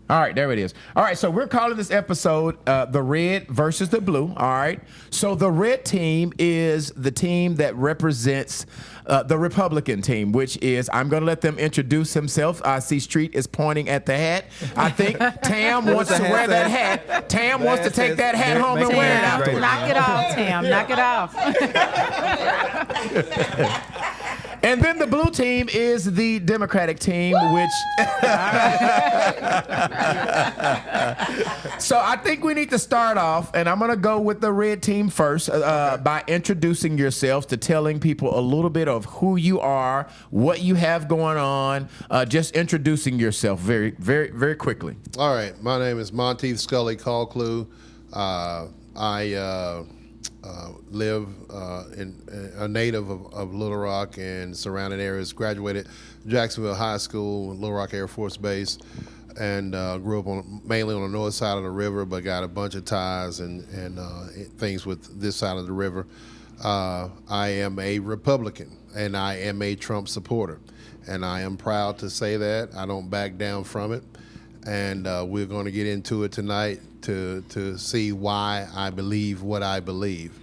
All right, there it is. All right, so we're calling this episode the red versus the blue. All right. So the red team is the team that represents the Republican team, which is, I'm going to let them introduce themselves. I see Street is pointing at the hat. I think Tam wants to wear that hat. Tam wants to take that hat home and wear it afterwards. Knock it off, Tam. Knock it off. And then the blue team is the Democratic team, which... So I think we need to start off, and I'm going to go with the red team first by introducing yourselves, to telling people a little bit of who you are, what you have going on, just introducing yourself very, very, very quickly. All right. My name is Monteith Scully Callclew. I live in a native of Little Rock and surrounding areas. Graduated Jacksonville High School, Little Rock Air Force Base, and grew up mainly on the north side of the river, but got a bunch of ties and things with this side of the river. I am a Republican, and I am a Trump supporter, and I am proud to say that. I don't back down from it, and we're going to get into it tonight to see why I believe what I believe.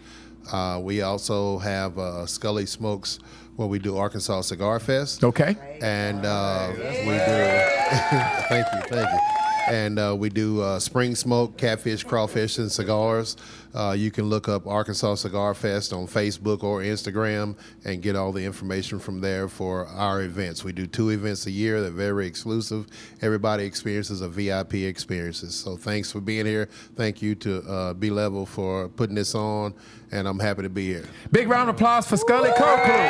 We also have Scully Smokes, where we do Arkansas Cigar Fest. Okay. And we do, thank you. And we do spring smoke, catfish, crawfish, and cigars. You can look up Arkansas Cigar Fest on Facebook or Instagram and get all the information from there for our events. We do 2 events a year. They're very exclusive. Everybody experiences a VIP experiences. So thanks for being here. Thank you to B Level for putting this on, and I'm happy to be here. Big round of applause for Scully Callclew.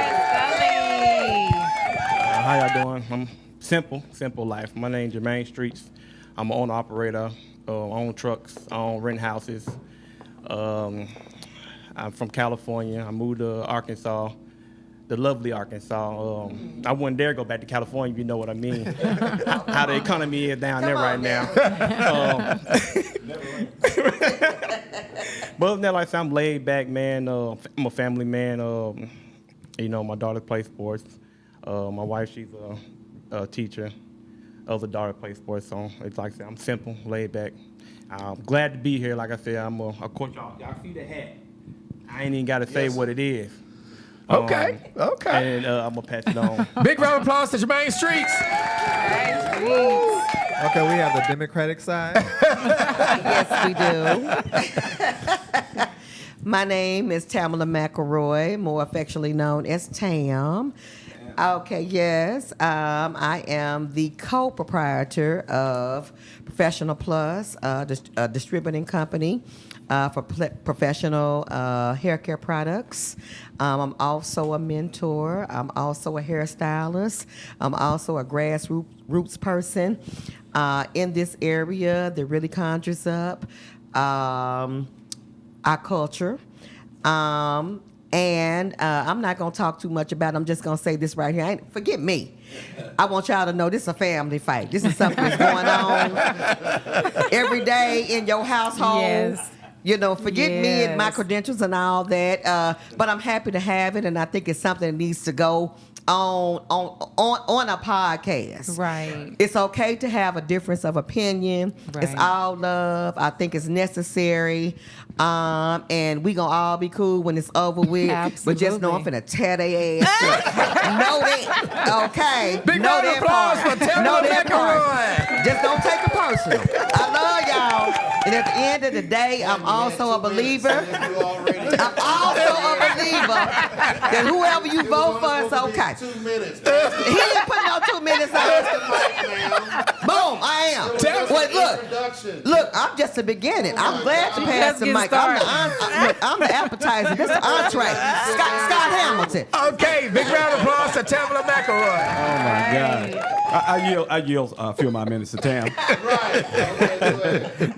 How y'all doing? I'm simple life. My name's Jermaine Streets. I'm an owner-operator, own trucks, own rent houses. I'm from California. I moved to Arkansas, the lovely Arkansas. I wouldn't dare go back to California, if you know what I mean. How the economy is down there right now. But other than that, like I said, I'm laid back, man. I'm a family man. My daughter plays sports. My wife, she's a teacher. Other daughter plays sports, so it's like I said, I'm simple, laid back. I'm glad to be here. Like I said, of course, y'all see the hat. I ain't even got to say what it is. Okay. And I'm going to pass it on. Big round of applause to Jermaine Streets. Okay, we have the Democratic side. Yes, we do. My name is Tamala McElroy, more affectionately known as Tam. Okay, yes. I am the co-proprietor of Professional Plus, a distributing company for professional hair care products. I'm also a mentor. I'm also a hairstylist. I'm also a grassroots person in this area that really conjures up our culture. And I'm not going to talk too much about it. I'm just going to say this right here. Forget me. I want y'all to know this is a family fight. This is something that's going on every day in your household. Yes. Forget me and my credentials and all that. But I'm happy to have it, and I think it's something that needs to go on a podcast. Right. It's okay to have a difference of opinion. Right. It's all love. I think it's necessary. And we gonna all be cool when it's over with. Absolutely. But just know I'm finna tear their ass up. Know that. Okay. Big know round of applause for Tamala McElroy. Just don't take it personal. I love y'all. And at the end of the day, I'm also a believer. I'm also a believer that whoever you vote for is okay. 2 minutes. He ain't putting no 2 minutes on. Boom, I am. Wait, look, I'm just the beginning. I'm glad to pass the mic. I'm the appetizer. This is the entree. Scott Hamilton. Okay, big round of applause to Tamala McElroy. Oh my God. I yield a few of my minutes to Tam.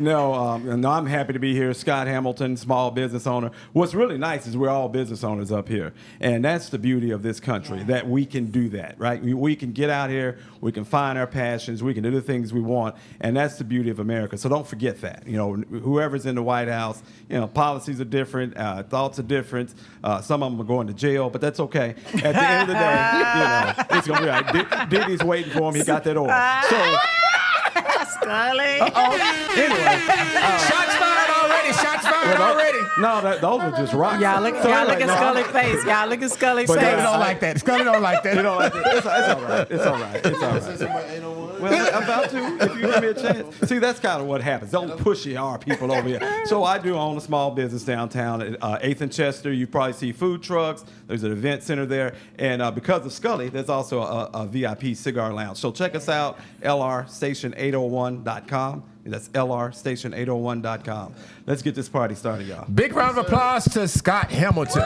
No, I'm happy to be here. Scott Hamilton, small business owner. What's really nice is we're all business owners up here. And that's the beauty of this country, that we can do that, right? We can get out here, we can find our passions, we can do the things we want, and that's the beauty of America. So don't forget that. Whoever's in the White House, policies are different, thoughts are different. Some of them are going to jail, but that's okay. At the end of the day, it's going to be all right. Diddy's waiting for him. He got that order. So Scully. Anyway, Shots fired already. Shots fired already. no, those are just rocks. Y'all look anyway, at Scully's face. Y'all look at Scully's But Scully face. don't like that. Scully don't like that. You know, it's all right. It's all right. It's all right. Well, I'm about to, if you give me a chance. See, that's kind of what happens. Don't pushy our people over here. So I do own a small business downtown at 8th and Chester. You probably see food trucks. There's an event center there. And because of Scully, there's also a VIP cigar lounge. So check us out, lrstation801.com. That's lrstation801.com. Let's get this party started, y'all. Big round of applause to Scott Hamilton.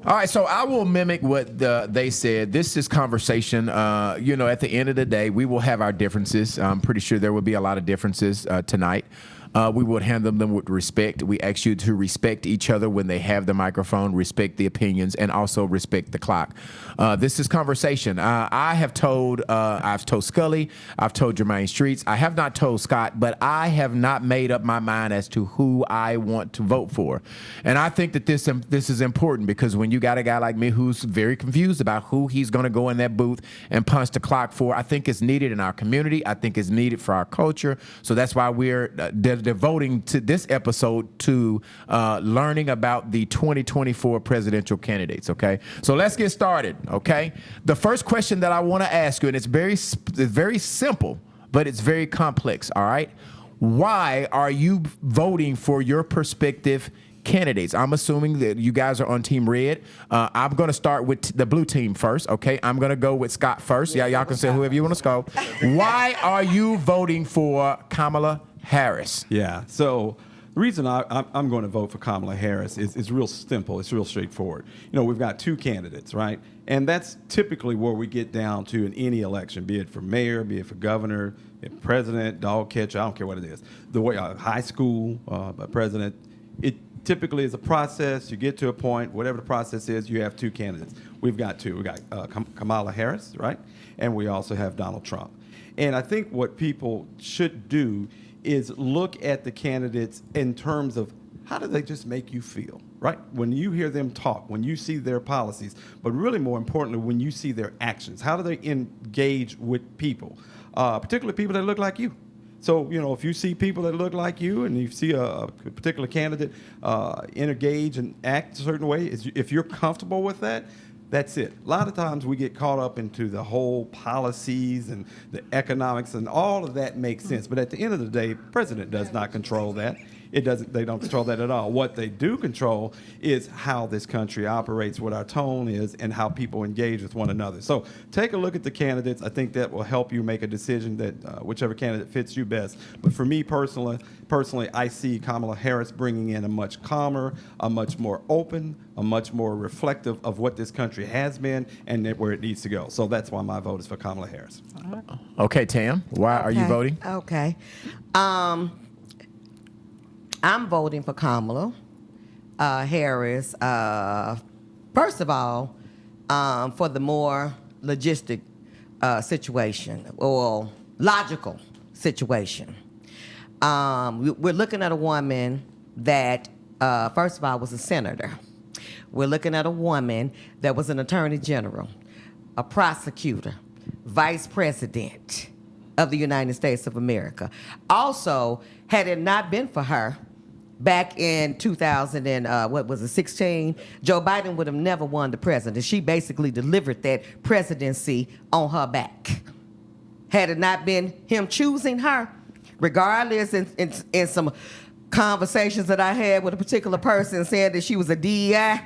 All right, so I will mimic what they said. This is conversation. At the end of the day, we will have our differences. I'm pretty sure there will be a lot of differences tonight. We would handle them with respect. We ask you to respect each other when they have the microphone, respect the opinions, and also respect the clock. This is conversation. I've told Scully, I've told Jermaine Streets. I have not told Scott, but I have not made up my mind as to who I want to vote for. And I think that this is important because when you got a guy like me who's very confused about who he's going to go in that booth and punch the clock for, I think it's needed in our community. I think it's needed for our culture. So that's why we're devoting to this episode to learning about the 2024 presidential candidates, okay? So let's get started, okay? The first question that I want to ask you, and it's very simple, but it's very complex, all right? Why are you voting for your perspective candidates? I'm assuming that you guys are on Team Red. I'm going to start with the blue team first, okay? I'm going to go with Scott first. Yeah, y'all can say whoever you want to go. Why are you voting for Kamala Harris? Yeah. So the reason I'm going to vote for Kamala Harris is real simple. It's real straightforward. We've got two candidates, right? And that's typically where we get down to in any election, be it for mayor, be it for governor, be it president, dog catcher, I don't care what it is. The way high school president, it typically is a process. You get to a point, whatever the process is, you have two candidates. We've got two. We've got Kamala Harris, right? And we also have Donald Trump. And I think what people should do is look at the candidates in terms of how do they just make you feel, right? When you hear them talk, when you see their policies, but really more importantly, when you see their actions, how do they engage with people, particularly people that look like you? So, if you see people that look like you and you see a particular candidate engage and act a certain way, if you're comfortable with that, that's it. A lot of times we get caught up into the whole policies and the economics, and all of that makes sense. But at the end of the day, the president does not control that. They don't control that at all. What they do control is how this country operates, what our tone is, and how people engage with one another. So take a look at the candidates. I think that will help you make a decision that whichever candidate fits you best. But for me personally, I see Kamala Harris bringing in a much calmer, a much more open, a much more reflective of what this country has been and where it needs to go. So that's why my vote is for Kamala Harris. Okay, Tam, why are you voting? Okay. I'm voting for Kamala Harris. First of all, for the more logistic situation or logical situation. We're looking at a woman that, first of all, was a senator. We're looking at a woman that was an attorney general, a prosecutor, vice president of the United States of America. Also, had it not been for her, back in 2016, Joe Biden would have never won the presidency. She basically delivered that presidency on her back. Had it not been him choosing her, regardless in some conversations that I had with a particular person saying that she was a DEI,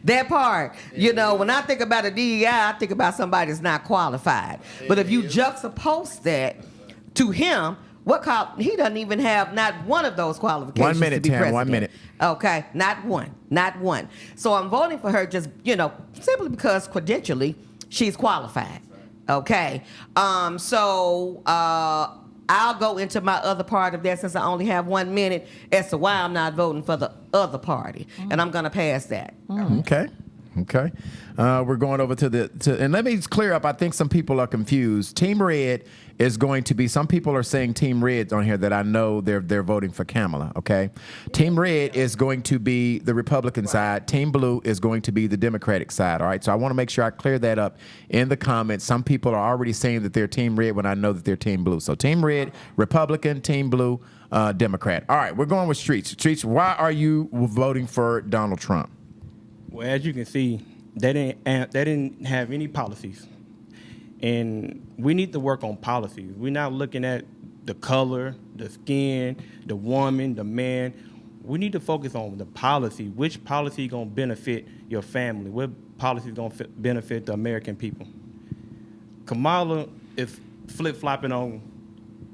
that part, when I think about a DEI, I think about somebody that's not qualified. But if you juxtapose that to him, he doesn't even have not one of those qualifications. 1 minute, to be Tam, president. 1 minute. Okay, not one. So I'm voting for her just, simply because credentially she's qualified. Okay. I'll go into my other part of that since I only have 1 minute as to why I'm not voting for the other party. And I'm going to pass that. Okay. Okay. We're going over and let me clear up. I think some people are confused. Team Red is going to be, some people are saying Team Red on here that I know they're voting for Kamala. Okay. Team Red is going to be the Republican side. Team Blue is going to be the Democratic side. All right. So I want to make sure I clear that up in the comments. Some people are already saying that they're Team Red when I know that they're Team Blue. So Team Red, Republican, Team Blue, Democrat. All right. We're going with Streets. Streets, why are you voting for Donald Trump? Well, as you can see, they didn't have any policies, and we need to work on policies. We're not looking at the color, the skin, the woman, the man. We need to focus on the policy. Which policy is going to benefit your family? What policy is going to benefit the American people? Kamala is flip-flopping on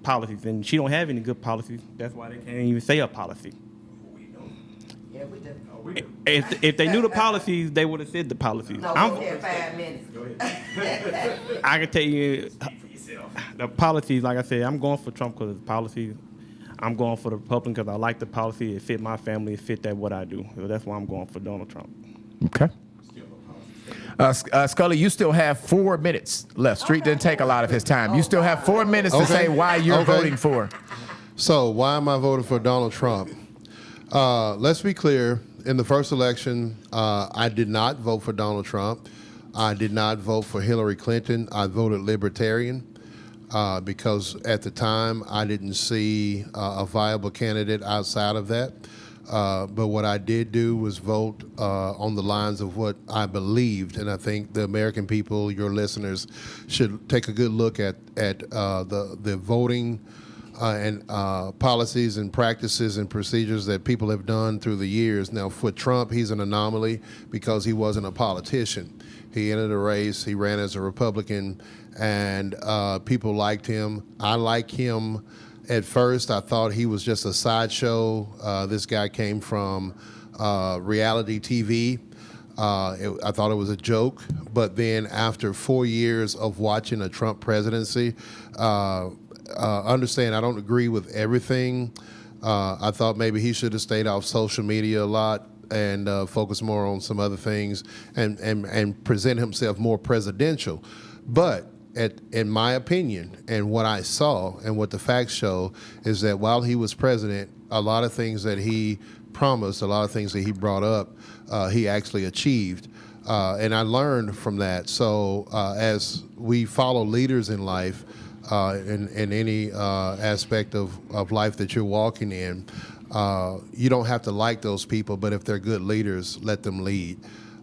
policies, and she don't have any good policies. That's why they can't even say a policy. Yeah, we do. If they knew the policies, they would have said the policies. No, go ahead, 5 minutes. Go ahead. I can tell you the policies. Like I said, I'm going for Trump because of the policies. I'm going for the Republican because I like the policy. It fit my family. It fit that what I do. So that's why I'm going for Donald Trump. Okay. Scully, you still have 4 minutes left. Street didn't take a lot of his time. You still have 4 minutes to say why you're voting for. So why am I voting for Donald Trump? Let's be clear. In the first election, I did not vote for Donald Trump. I did not vote for Hillary Clinton. I voted Libertarian because at the time I didn't see a viable candidate outside of that. But what I did do was vote on the lines of what I believed, and I think the American people, your listeners, should take a good look at the voting and policies and practices and procedures that people have done through the years. Now, for Trump, he's an anomaly because he wasn't a politician. He entered a race, he ran as a Republican, and people liked him. I like him. At first, I thought he was just a sideshow. This guy came from reality TV. I thought it was a joke. But then after 4 years of watching a Trump presidency, understand I don't agree with everything. I thought maybe he should have stayed off social media a lot and focus more on some other things and present himself more presidential. But in my opinion, and what I saw and what the facts show is that while he was president, a lot of things that he promised, a lot of things that he brought up, he actually achieved. And I learned from that. So as we follow leaders in life, in any aspect of life that you're walking in, you don't have to like those people, but if they're good leaders, let them lead.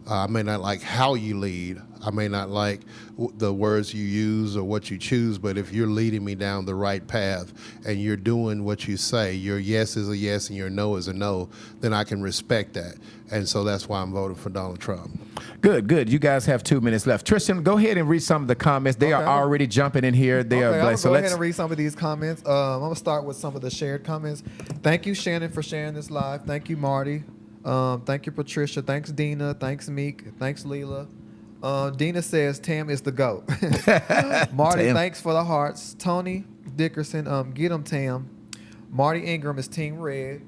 I may not like how you lead. I may not like the words you use or what you choose, but if you're leading me down the right path and you're doing what you say, your yes is a yes and your no is a no, then I can respect that. And so that's why I'm voting for Donald Trump. Good. You guys have 2 minutes left. Tristan, go ahead and read some of the comments. They are already jumping in here. They are. I'm gonna So go let's ahead and read some of these comments. I'm gonna start with some of the shared comments. Thank you, Shannon, for sharing this live. Thank you, Marty. Thank you, Patricia. Thanks, Dina. Thanks, Meek. Thanks, Leela. Dina says Tam is the GOAT. Marty, Tam. thanks for the hearts. Tony Dickerson, get him, Tam. Marty Ingram is Team Red.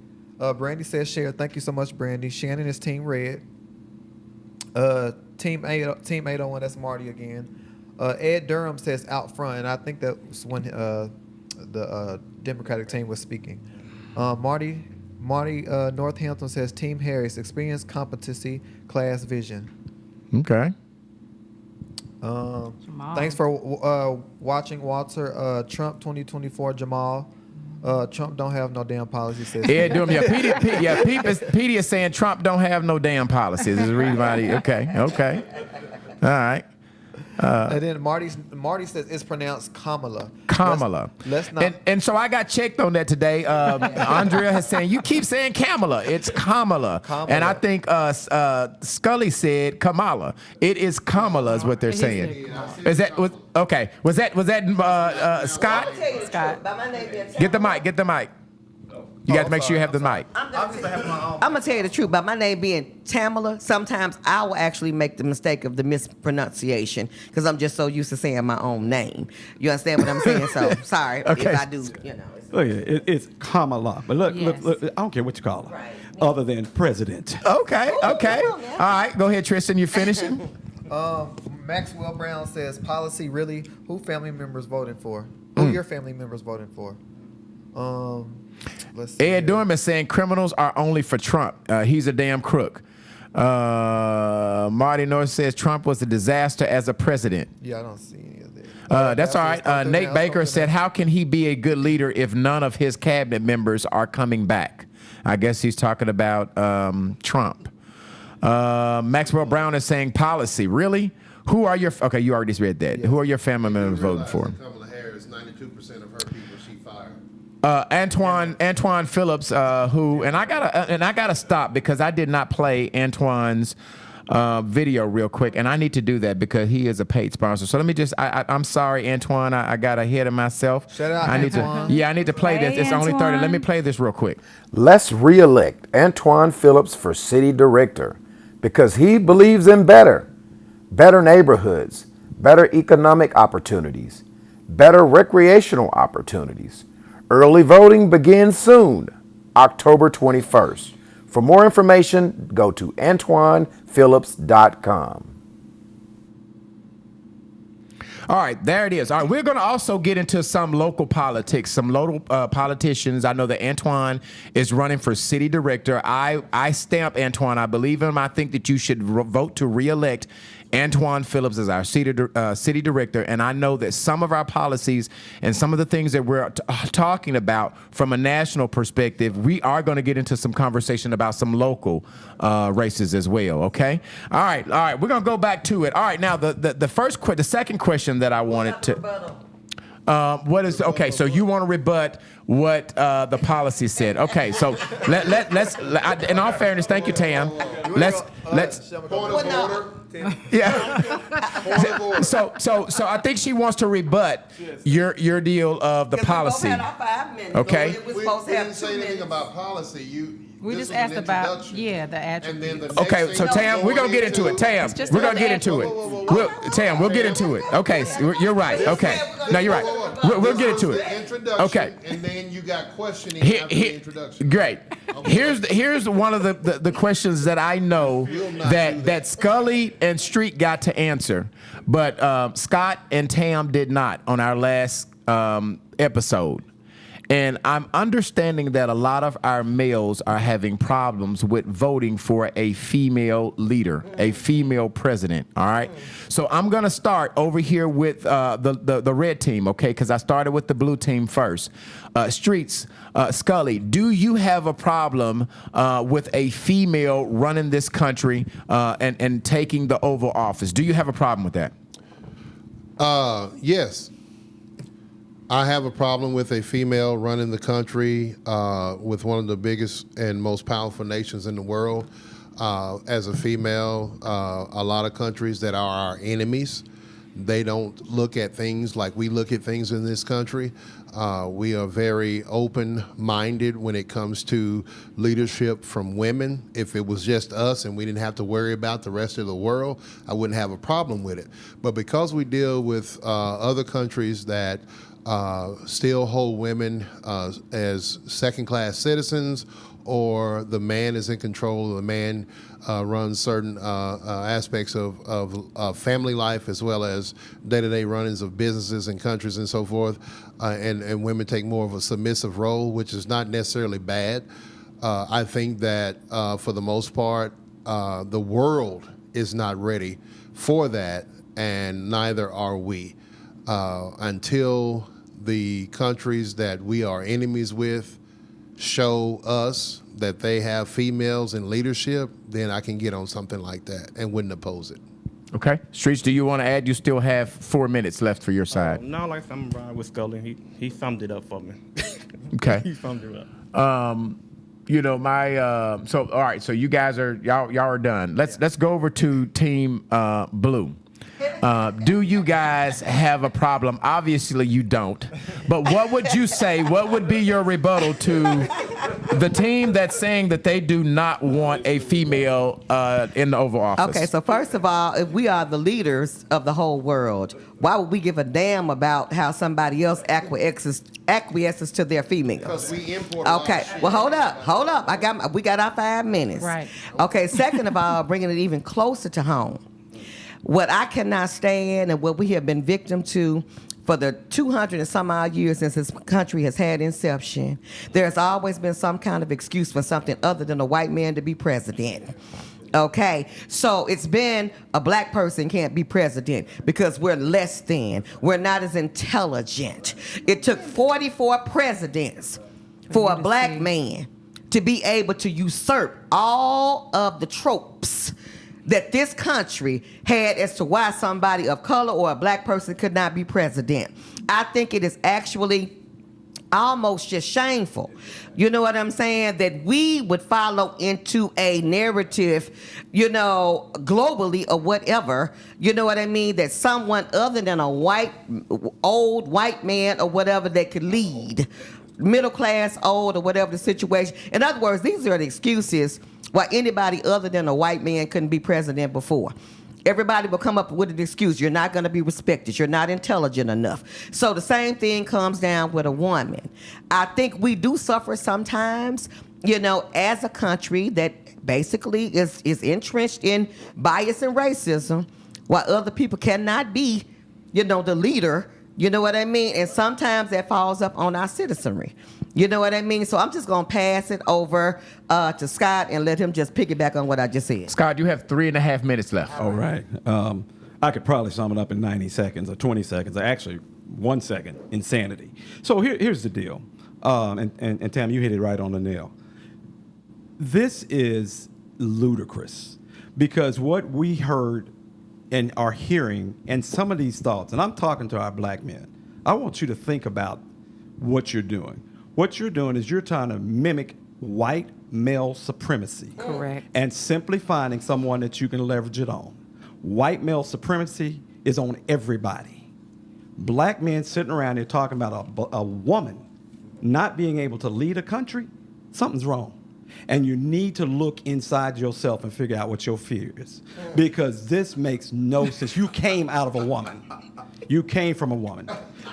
Brandy says share. Thank you so much, Brandy. Shannon is Team Red. Team 801, that's Marty again. Ed Durham says out front, and I think that was when the Democratic team was speaking. Marty Northampton says Team Harris, experience, competency, class vision. Okay. Thanks for watching, Walter. Trump 2024, Jamal. Trump don't have no damn policy. Says Ed Durham, Petey is saying Trump don't have no damn policies. Is the reason why okay. All right. And then Marty says it's pronounced Kamala. Kamala. Let's not. And so I got checked on that today. Andrea has saying you keep saying Kamala. It's Kamala. And I think Scully said Kamala. It is Kamala is what they're saying. Is that okay? Was that Scott? Scott. Get the mic. You got to make sure you have the mic. I'm gonna tell you the truth. By my name being Tamala, sometimes I will actually make the mistake of the mispronunciation because I'm just so used to saying my own name. You understand what I'm saying? So sorry Okay. if I do. Look, it's Kamala. But look, Yes. look, I don't care what you call her. Right. other than president. Okay. Okay. come All on now. right. Go ahead, Tristan. You finishing? Maxwell Brown says policy really. Who family members voting for? Who your family members voting for? Let's see. Ed Durham is saying criminals are only for Trump. He's a damn crook. Marty North says Trump was a disaster as a president. Yeah, I don't see any of that. That's all right. Nate Baker said, how can he be a good leader if none of his cabinet members are coming back? I guess he's talking about Trump. Maxwell Brown is saying policy. Really? Who are your, okay, you already read that. Who are your family members voting for? Kamala Harris, 92% of her people she fired. Antoine Phillips, who, and I gotta stop because I did not play Antoine's video real quick, and I need to do that because he is a paid sponsor. So let me just, I'm sorry, Antoine, I got ahead of myself. Shout out, I need Antoine. I need to play this. Hey, It's only 30. Let me Antoine. play this real quick. Let's re-elect Antoine Phillips for city director because he believes in better neighborhoods, better economic opportunities, better recreational opportunities. Early voting begins soon, October 21st. For more information, go to AntoinePhillips.com. All right, there it is. All right, we're going to also get into some local politics, some local politicians. I know that Antoine is running for city director. I stamp Antoine. I believe him. I think that you should vote to reelect Antoine Phillips as our city director. And I know that some of our policies and some of the things that we're talking about from a national perspective, we are going to get into some conversation about some local races as well. Okay. All right. We're going to go back to it. All right. Now, the second question that I wanted to. What is okay? So you want to rebut what the policy said? Okay, so let's. In all fairness, thank you, Tam. Let's. Point of order. Yeah. Point of order. So I think she wants to rebut your deal of the policy. We both had our 5 minutes. Okay. So We we're supposed to have didn't 2 say anything minutes. about policy. We This just was an asked about, introduction. yeah, the And then the attributes. next Okay, thing so you're Tam, we're gonna get into it. Tam, just we're gonna another get into it. Tam, we'll get into it. Okay, so you're right. Okay, no, you're right. We'll get into it. Introduction, Okay. and then you got questioning Here- after here- the introduction. Great. Here's one of the questions that I know that Scully and Street got to answer, but Scott and Tam did not on our last episode. And I'm understanding that a lot of our males are having problems with voting for a female leader, a female president. All right. So I'm going to start over here with the red team, okay? Because I started with the blue team first. Streets, Scully, do you have a problem with a female running this country and taking the Oval Office? Do you have a problem with that? Yes. I have a problem with a female running the country with one of the biggest and most powerful nations in the world. As a female, a lot of countries that are our enemies, they don't look at things like we look at things in this country. We are very open-minded when it comes to leadership from women. If it was just us and we didn't have to worry about the rest of the world, I wouldn't have a problem with it. But because we deal with other countries that still hold women as second-class citizens, or the man is in control, the man runs certain aspects of family life as well as day-to-day runnings of businesses and countries and so forth, and women take more of a submissive role, which is not necessarily bad. I think that for the most part, the world is not ready for that, and neither are we. Until the countries that we are enemies with show us that they have females in leadership, then I can get on something like that and wouldn't oppose it. Okay. Streets, do you want to add? You still have 4 minutes left for your side. No, like I'm riding with Scully. He summed it up for me. Okay. He summed it up. You know, so all right, so you guys are y'all are done. Let's go over to team blue. Do you guys have a problem? Obviously you don't. But what would you say? What would be your rebuttal to the team that's saying that they do not want a female in the Oval Office. Okay, so first of all, if we are the leaders of the whole world, why would we give a damn about how somebody else acquiesces to their females? Because we import. a lot of Okay, shit. well, hold up. We got our 5 minutes. Right. Okay, second of all, bringing it even closer to home. What I cannot stand and what we have been victim to for the 200 and some odd years since this country has had inception, there's always been some kind of excuse for something other than a white man to be president. Okay, so it's been a black person can't be president because we're less than. We're not as intelligent. It took 44 presidents for a black man to be able to usurp all of the tropes that this country had as to why somebody of color or a black person could not be president. I think it is actually almost just shameful. You know what I'm saying? That we would follow into a narrative, globally or whatever, you know what I mean? That someone other than a old white man or whatever that could lead, middle class, old, or whatever the situation. In other words, these are the excuses why anybody other than a white man couldn't be president before. Everybody will come up with an excuse. You're not going to be respected. You're not intelligent enough. So the same thing comes down with a woman. I think we do suffer sometimes, as a country that basically is entrenched in bias and racism, while other people cannot be, the leader. You know what I mean? And sometimes that falls up on our citizenry. You know what I mean? So I'm just going to pass it over to Scott and let him just piggyback on what I just said. Scott, you have 3.5 minutes left. All right. I could probably sum it up in 90 seconds or 20 seconds, or actually 1 second. Insanity. So here's the deal. And Tam, you hit it right on the nail. This is ludicrous because what we heard and are hearing and some of these thoughts, and I'm talking to our black men, I want you to think about what you're doing. What you're doing is you're trying to mimic white male supremacy. Correct. And simply finding someone that you can leverage it on. White male supremacy is on everybody. Black men sitting around here talking about a woman not being able to lead a country, something's wrong. And you need to look inside yourself and figure out what your fear is. Because this makes no sense. You came out of a woman. You came from a woman.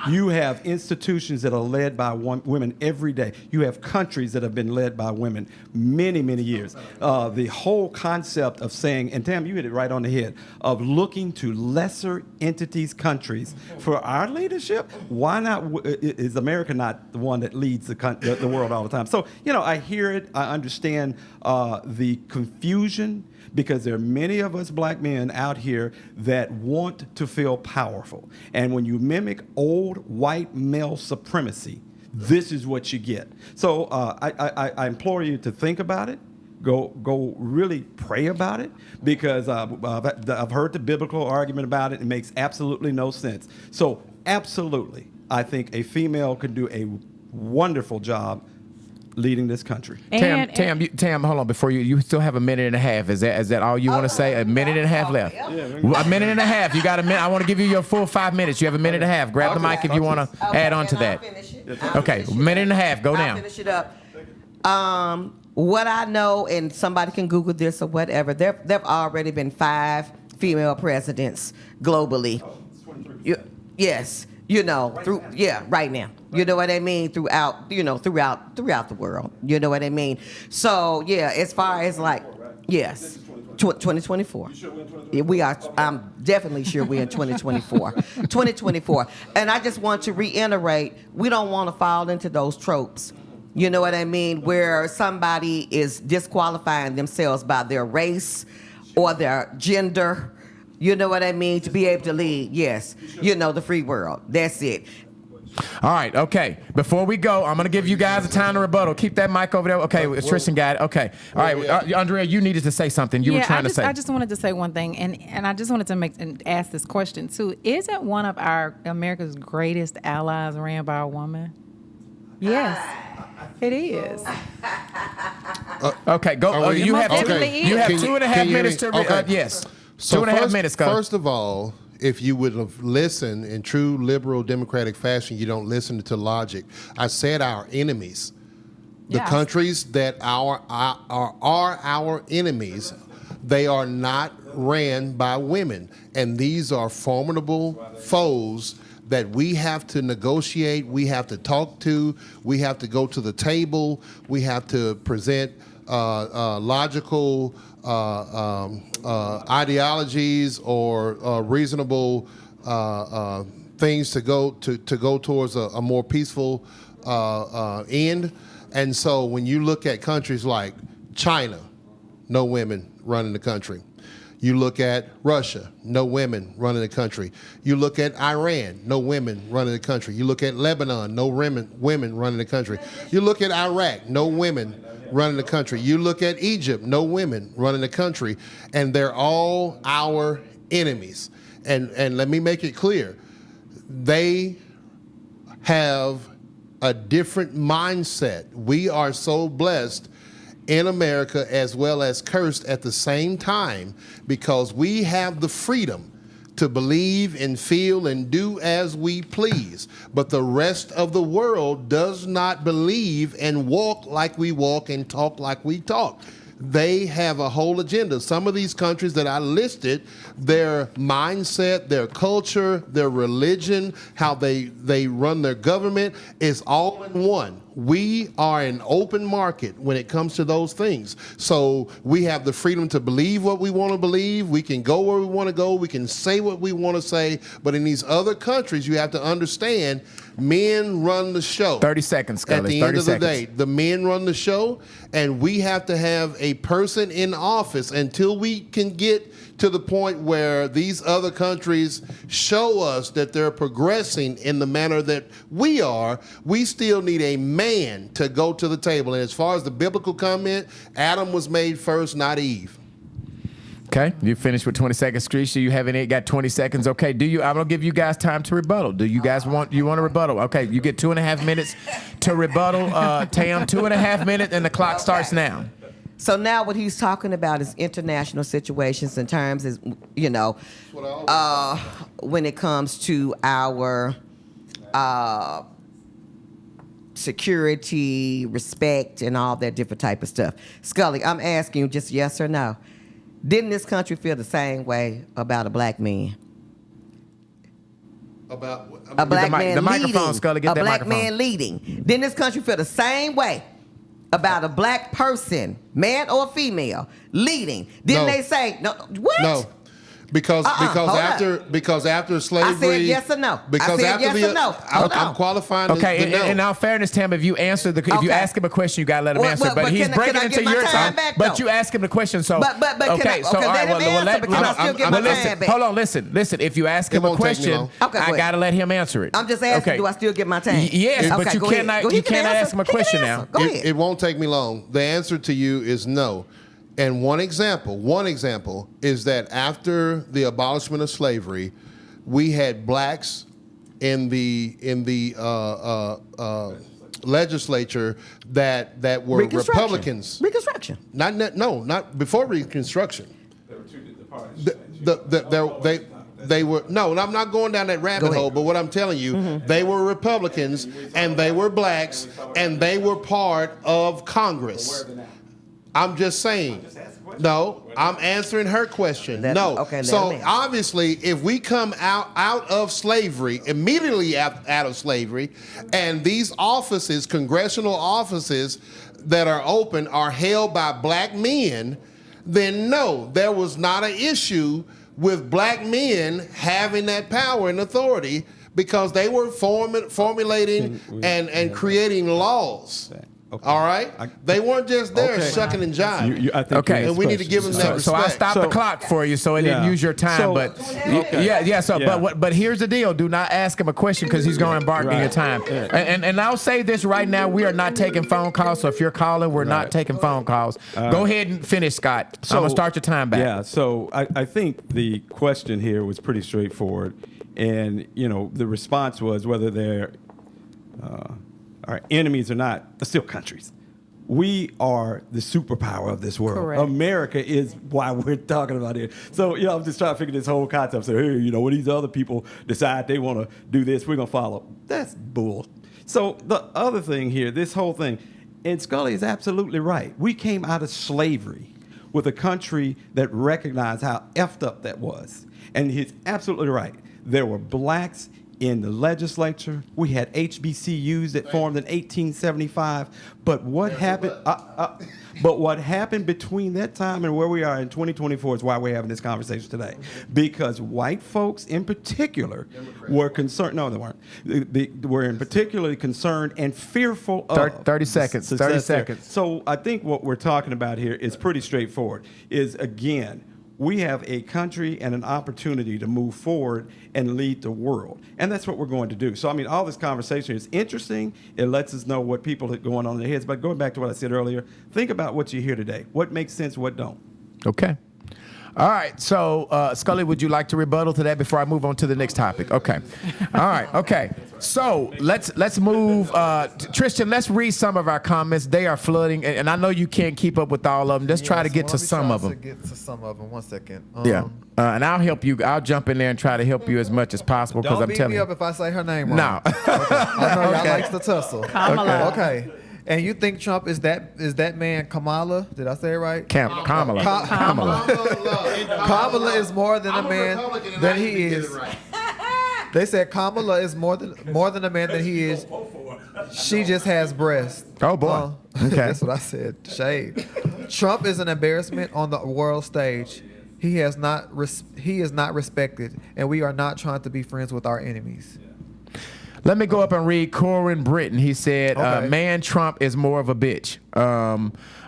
You have institutions that are led by women every day. You have countries that have been led by women many, many years. The whole concept of saying, and Tam, you hit it right on the head, of looking to lesser entities, countries for our leadership. Why not? Is America not the one that leads the world all the time? So, I hear it. I understand the confusion, because there are many of us black men out here that want to feel powerful. And when you mimic old white male supremacy, this is what you get. So I implore you to think about it. Go really pray about it, because I've heard the biblical argument about it. It makes absolutely no sense. So absolutely, I think a female can do a wonderful job leading this country. Tam, hold on. Before you still have a minute and a half. Is that all you want to say? A minute and a half left. A minute and a half. You got a minute. I want to give you your full 5 minutes. You have a minute and a half. Grab the mic if you want to add on to that. Okay, minute and a half. Go down. I'll finish it up. What I know, and somebody can Google this or whatever, there've already been 5 female presidents globally. Yes. Right now. You know what I mean? Throughout the world. You know what I mean? So, as far as yes. 2024. We are. I'm definitely sure we're in 2024. 2024. And I just want to reiterate, we don't want to fall into those tropes. You know what I mean? Where somebody is disqualifying themselves by their race or their gender. You know what I mean? To be able to lead, yes. The free world. That's it. All right, okay. Before we go, I'm going to give you guys a time to rebuttal. Keep that mic over there. Okay, Tristan got it. Okay. All right, Andrea, you needed to say something. You were trying to say. I just wanted to say one thing, and I just wanted to ask this question, too. Isn't one of America's greatest allies ran by a woman? Yes, it is. Okay, go. You have 2.5 minutes to. Yes. So 2.5 minutes, go. First of all, if you would have listened in true liberal democratic fashion, you don't listen to logic. I said our enemies. The Yeah. countries that are our enemies, they are not ran by women. And these are formidable foes that we have to negotiate, we have to talk to, we have to go to the table, we have to present logical ideologies or reasonable things to go towards a more peaceful end. And so when you look at countries like China, no women running the country. You look at Russia, no women running the country. You look at Iran, no women running the country. You look at Lebanon, no women running the country. You look at Iraq, no women running the country. You look at Egypt, no women running the country. And they're all our enemies. And let me make it clear, they have a different mindset. We are so blessed in America as well as cursed at the same time because we have the freedom to believe and feel and do as we please. But the rest of the world does not believe and walk like we walk and talk like we talk. They have a whole agenda. Some of these countries that I listed, their mindset, their culture, their religion, how they run their government is all in one. We are an open market when it comes to those things. So we have the freedom to believe what we want to believe. We can go where we want to go. We can say what we want to say. But in these other countries, you have to understand, men run the show. 30 seconds, Scully. At the end of the day, the men run the show, and we have to have a person in office until we can get to the point where these other countries show us that they're progressing in the manner that we are. We still need a man to go to the table. And as far as the biblical comment, Adam was made first, not Eve. Okay, you finished with 20 seconds, Screesha. You haven't got 20 seconds. Okay, I'm gonna give you guys time to rebuttal. Do you guys want a rebuttal? Okay, you get 2.5 minutes to rebuttal. Tam, 2.5 minutes, and the clock starts now. So now what he's talking about is international situations in terms is, when it comes to our security, respect, and all that different type of stuff. Scully, I'm asking you just yes or no. Didn't this country feel the same way about a black man? About A black man the leading. microphone, Scully, get a that black microphone. man leading. Didn't this country feel the same way about a black person, man or female, leading? Didn't No. they say no? What? No. Because hold after slavery, I said yes or no. Because I said after yes or no. Hold I'm on. qualifying. Okay, the no. in all fairness, Tam, if you answer if you Okay. ask him a question, you gotta let him answer. Well, But but he's can I breaking get into my your time time. back, But though? you ask him the question, so But can okay, I- so okay, all let right, him answer, but can I still get my listen, time back? hold on, listen. If you ask him It a won't take me question, long. Okay, go I ahead. gotta let him answer it. I'm just asking, Okay. do I still get my time? Yes, but Okay, you go ahead. cannot Go, he you can cannot answer. ask him a He can question answer. now. Go ahead. It won't take me long. The answer to you is no. And one example is that after the abolishment of slavery, we had blacks in the legislature that were Reconstruction. Republicans. Reconstruction. Not before Reconstruction. There were two parties. They were no. I'm not going down that rabbit Go ahead. hole. But what I'm telling you, they were Republicans and they were blacks and they were part of Congress. I'm just saying. No, I'm answering her question. No. Okay, So let me answer. obviously, if we come out of slavery, immediately out of slavery, and these offices, congressional offices that are open, are held by black men, then no, there was not an issue with black men having that power and authority because they were formulating and creating laws. Okay. All right? They weren't just there Okay. shucking and jiving. I think Okay. you And we need to give them that So I respect. stopped the clock for you, so it didn't Yeah. use your time. So- but Okay. yeah. So, Yeah. but here's the deal: do not ask him a question because he's going to embark on your Right. time. And I'll say this right now: we are not taking phone calls. So if you're calling, we're not taking phone calls. Go ahead and finish, Scott. I'm gonna start your time back. Yeah, so I think the question here was pretty straightforward. And, the response was whether they're our enemies or not, they're still countries. We are the superpower of this world. Correct. America is why we're talking about it. So, I'm just trying to figure this whole concept. So, hey, when these other people decide they want to do this, we're going to follow. That's bull. So, the other thing here, this whole thing, And Scully is absolutely right. We came out of slavery with a country that recognized how effed up that was. And he's absolutely right. There were blacks in the legislature. We had HBCUs that formed in 1875. But what happened? But what happened between that time and where we are in 2024 is why we're having this conversation today. Because white folks, in particular, were concerned. No, they weren't. They were in particularly concerned and fearful of 30 seconds. 30 success there. seconds. So I think what we're talking about here is pretty straightforward. Is again, we have a country and an opportunity to move forward and lead the world. And that's what we're going to do. So, I mean, all this conversation is interesting. It lets us know what people are going on in their heads. But going back to what I said earlier, think about what you hear today. What makes sense, what don't. Okay. All right. So, Scully, would you like to rebuttal to that before I move on to the next topic? Okay. All right. Okay. So let's move. Tristan, let's read some of our comments. They are flooding, and I know you can't keep up with all of them. Just try to get to some of them. Get to some of them. 1 second. Yeah. And I'll help you. I'll jump in there and try to help you as much as possible because Don't I'm beat telling me you. up if I say her name wrong. No. I know y'all likes to tussle. Kamala. Okay. And you think Trump is that man Kamala? Did I say it right? Kamala. Kamala is more than a man than he is. They said Kamala is more than a man than he is. She just has breasts. Oh, boy. Okay. That's what I said. Shade. Trump is an embarrassment on the world stage. He is not respected, and we are not trying to be friends with our enemies. Let me go up and read Corin Britton. He said, Okay. man, Trump is more of a bitch.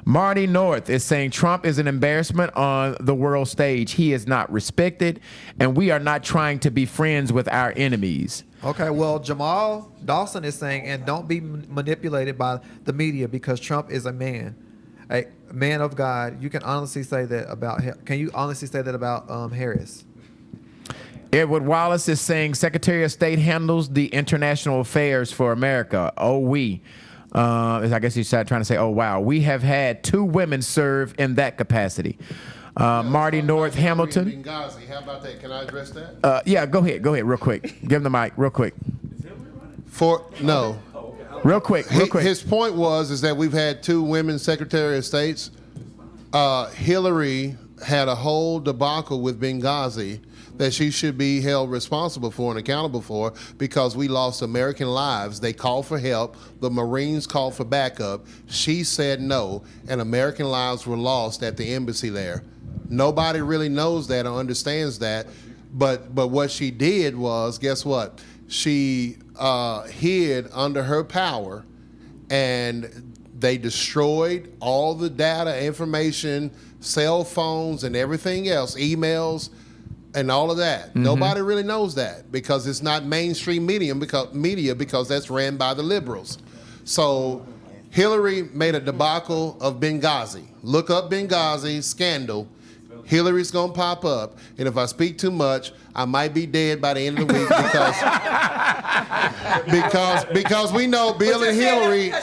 Marty North is saying Trump is an embarrassment on the world stage. He is not respected, and we are not trying to be friends with our enemies. Okay, well, Jamal Dawson is saying, and don't be manipulated by the media because Trump is a man of God. You can honestly say that about him. Can you honestly say that about Harris? Edward Wallace is saying Secretary of State handles the international affairs for America. Oh, we. I guess he's trying to say, oh, wow. We have had 2 women serve in that capacity. Marty North Hamilton. Benghazi. How about that? Can I address that? Yeah, go ahead, real quick. Give him the mic, real quick. No. Real quick. His point is that we've had 2 women Secretary of States. Hillary had a whole debacle with Benghazi that she should be held responsible for and accountable for because we lost American lives. They called for help. The Marines called for backup. She said no, and American lives were lost at the embassy there. Nobody really knows that or understands that, but what she did was, guess what? She hid under her power, and they destroyed all the data, information, cell phones, and everything else, emails, and all of that. Mm-hmm. Nobody really knows that because it's not mainstream media because that's ran by the liberals. So Hillary made a debacle of Benghazi. Look up Benghazi scandal. Hillary's gonna pop up, and if I speak too much, I might be dead by the end of the week because we know Bill and Hillary.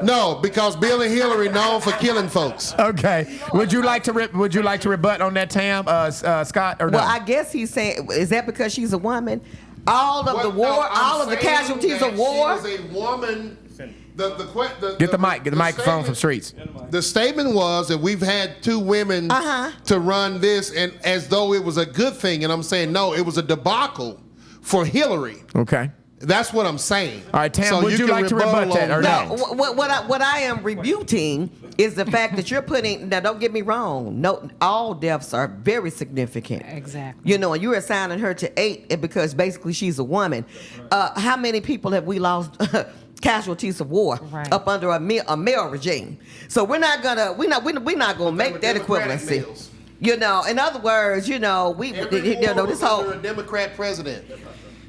No, because Bill and Hillary known for killing folks. Okay. Would you like to rebut on that, Tam, Scott, or no? Well, I guess he's saying, is that because she's a woman? All of the casualties of war. She was a woman. Get the microphone from Streets. The statement was that we've had 2 women to run this, and as though it was a good thing. And I'm saying no, it was a debacle for Hillary. Okay. That's what I'm saying. All right, Tam, so would you like to rebut that or No, no? what I am rebuting is the fact that you're putting. Now, don't get me wrong. No, all deaths are very significant. Exactly. You know, and you're assigning her to 8 because basically she's a woman. How many people have we lost? Casualties of war up under a male regime. So we're not gonna make that equivalency. Males. You know, in other words, this whole under a Democrat president.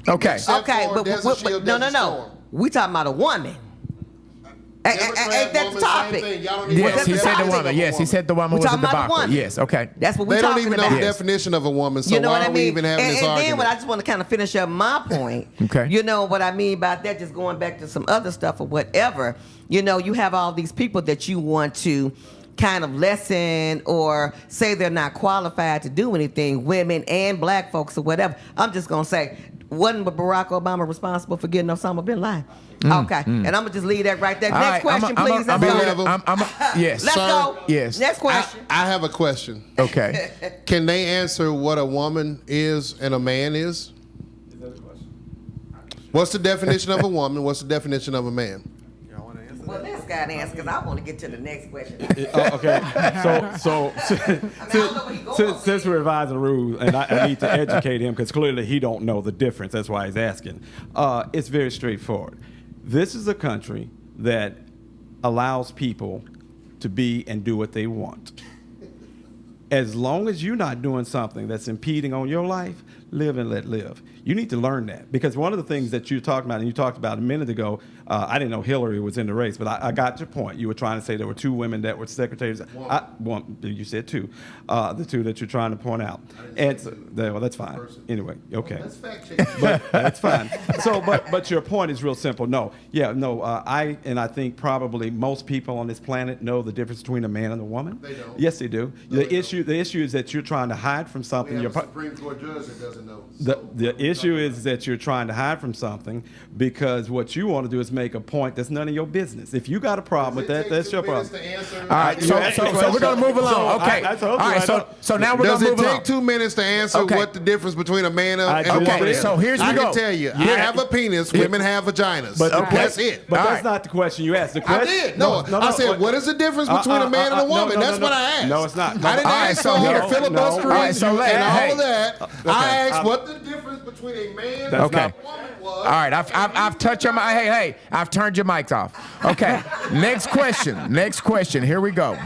Okay. okay, but no. We talking about a woman. Ain't that the topic? Yes, he said the woman. Yes, he said the woman was a debacle. Yes, okay. That's what we're They talking don't even about. know the definition of a woman, so You know why what I are we mean? even having this and argument? then what I just want to kind of finish up my point. Okay. You know what I mean about that, just going back to some other stuff or whatever. You know, you have all these people that you want to kind of lessen or say they're not qualified to do anything, women and black folks or whatever. I'm just going to say, wasn't Barack Obama responsible for getting Osama bin Laden? Okay, and I'm gonna just leave that right there. All Next right, question, please. Let's go. Yes. Let's Sir, go. Yes. Next question. I have a question. Okay. Can they answer what a woman is and a man is? What's the definition of a woman? What's the definition of a man? Well, this guy answer because I want to get to the next question. Okay, so since we're revising the rules, and I need to educate him because clearly he don't know the difference. That's why he's asking. It's very straightforward. This is a country that allows people to be and do what they want. As long as you're not doing something that's impeding on your life, live and let live. You need to learn that because one of the things that you're talking about, and you talked about a minute ago, I didn't know Hillary was in the race, but I got your point. You were trying to say there were two women that were secretaries. One, you said two. The two that you're trying to point out. And so, well, that's fine. Anyway, okay. Let's fact check. But that's fine. So, but your point is real simple. I think probably most people on this planet know the difference between a man and a woman. They don't. Yes, they do. No, The issue is that you're trying to hide from something. We have a Supreme Court judge that doesn't know. The issue is that you're trying to hide from something because what you want to do is make a point that's none of your business. If you got a problem with that, that's your problem. All right, so we're gonna move along. Okay. All right, so now we're Does gonna it move along. take 2 minutes to answer Okay. what the difference between a man and a Okay, woman is? so here's we I go. can tell you. I Yeah. have a penis. Women have vaginas. But That's it. But All that's right. not the question you asked. The I question, did. No, I said, what is the difference between a man and a woman? That's what I asked. No, it's not. I didn't All right, ask so all here- the filibustering all right, so and hey. all of that. Okay. I asked what the difference between a man and Okay. a woman was. All right, I've touched your mic. Hey, I've turned your mics off. Okay, next question. Here we go.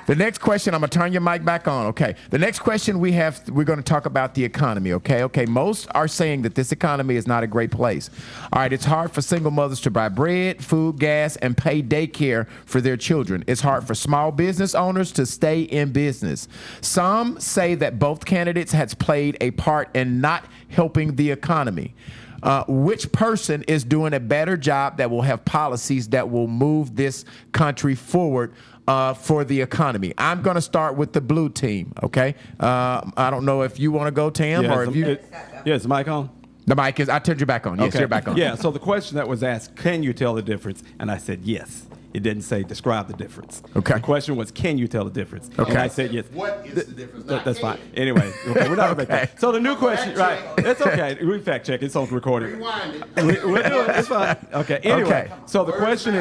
The next question, I'm gonna turn your mic back on. Okay, the next question we're gonna talk about the economy. Okay. Most are saying that this economy is not a great place. All right, it's hard for single mothers to buy bread, food, gas, and pay daycare for their children. It's hard for small business owners to stay in business. Some say that both candidates has played a part in not helping the economy. Which person is doing a better job that will have policies that will move this country forward for the economy? I'm going to start with the blue team, okay? I don't know if you want to go, Tam, or if you... Yes, mic on? The mic is... I turned you back on. Yes, you're back on. Yeah, so the question that was asked, can you tell the difference? And I said yes. It didn't say describe the difference. Okay. The question was, can you tell the difference? Okay. And I said yes. What is the difference? Not That's can. fine. Anyway, okay, we're not going to make Okay. that. So the new question, right? It's okay. We fact check. It's on recording. Rewind it. We're doing it. It's fine. Okay. Anyway, Okay. so the question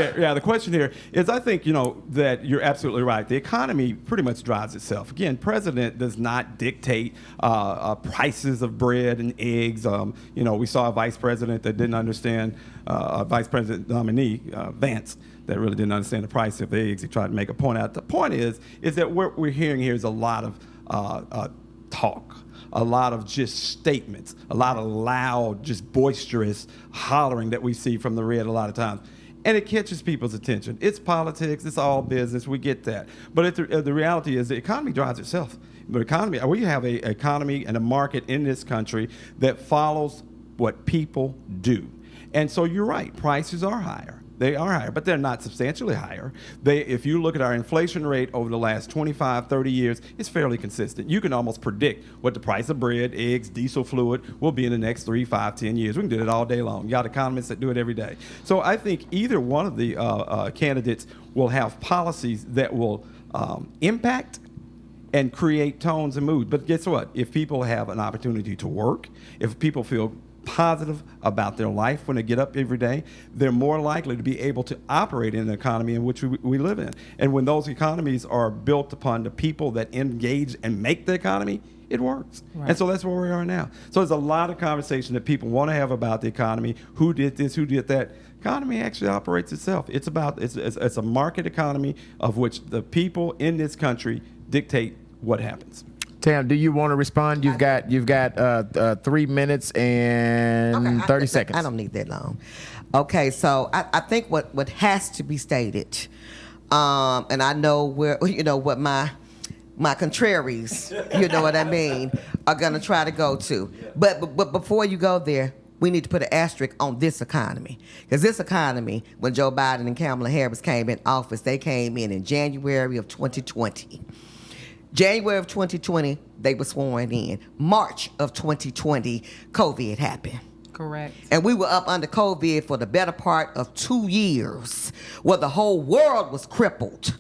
here is, I think that you're absolutely right. The economy pretty much drives itself. Again, president does not dictate prices of bread and eggs. We saw a vice president that didn't understand, a vice president nominee, Vance, that really didn't understand the price of eggs. He tried to make a point out. The point is that what we're hearing here is a lot of talk, a lot of just statements, a lot of loud, just boisterous hollering that we see from the red a lot of times. And it catches people's attention. It's politics. It's all business. We get that. But the reality is the economy drives itself. We have an economy and a market in this country that follows what people do. And so you're right. Prices are higher. They are higher, but they're not substantially higher. If you look at our inflation rate over the last 25, 30 years, it's fairly consistent. You can almost predict what the price of bread, eggs, diesel fluid will be in the next 3, 5, 10 years. We can do it all day long. You got economists that do it every day. So I think either one of the candidates will have policies that will impact and create tones and moods. But guess what? If people have an opportunity to work, if people feel positive about their life when they get up every day, they're more likely to be able to operate in an economy in which we live in. And when those economies are built upon the people that engage and make the economy, it works. Right. And so that's where we are now. So there's a lot of conversation that people want to have about the economy. Who did this? Who did that? Economy actually operates itself. It's a market economy of which the people in this country dictate what happens. Tam, do you want to respond? You've got 3 minutes and 30 seconds. I don't need that long. Okay, so I think what has to be stated, and I know where what my contraries, you know what I mean, are gonna try to go to. But before you go there, we need to put an asterisk on this economy. Because this economy, when Joe Biden and Kamala Harris came in office, they came in January of 2020. January of 2020, they were sworn in. March of 2020, COVID happened. Correct. And we were up under COVID for the better part of 2 years, where the whole world was crippled.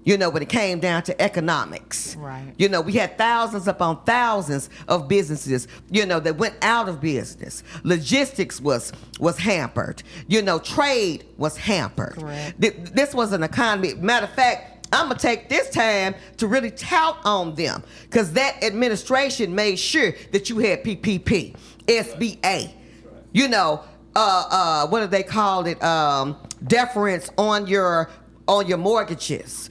When it came down to economics. Right. We had thousands upon thousands of businesses, that went out of business. Logistics was hampered. Trade was hampered. Correct. This was an economy. Matter of fact, I'm going to take this time to really tout on them, because that administration made sure that you had PPP, SBA, what do they call it? Deference on your mortgages,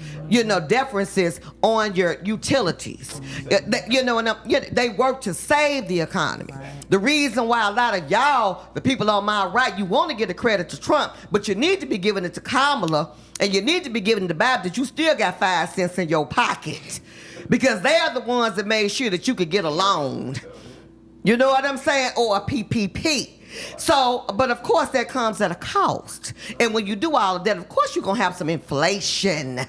deferences on your utilities. They work to save the economy. Right. The reason why a lot of y'all, the people on my right, you want to give the credit to Trump, but you need to be giving it to Kamala, and you need to be giving it to Biden that you still got 5 cents in your pocket, because they are the ones that made sure that you could get a loan. You know what I'm saying? Or a PPP. So, but of course that comes at a cost. And when you do all of that, of course you're going to have some inflation.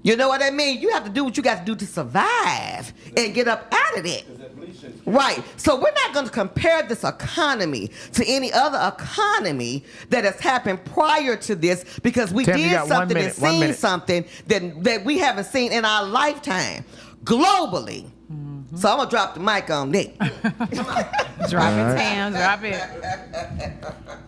You know what I mean? You have to do what you got to do to survive and get up out of it. Right. So we're not going to compare this economy to any other economy that has happened prior to this, because we Tim, you did got 1 something minute, and 1 seen minute. something that we haven't seen in our lifetime globally. So I'm going to drop the mic on Nick. Drop it, Tam. Drop it.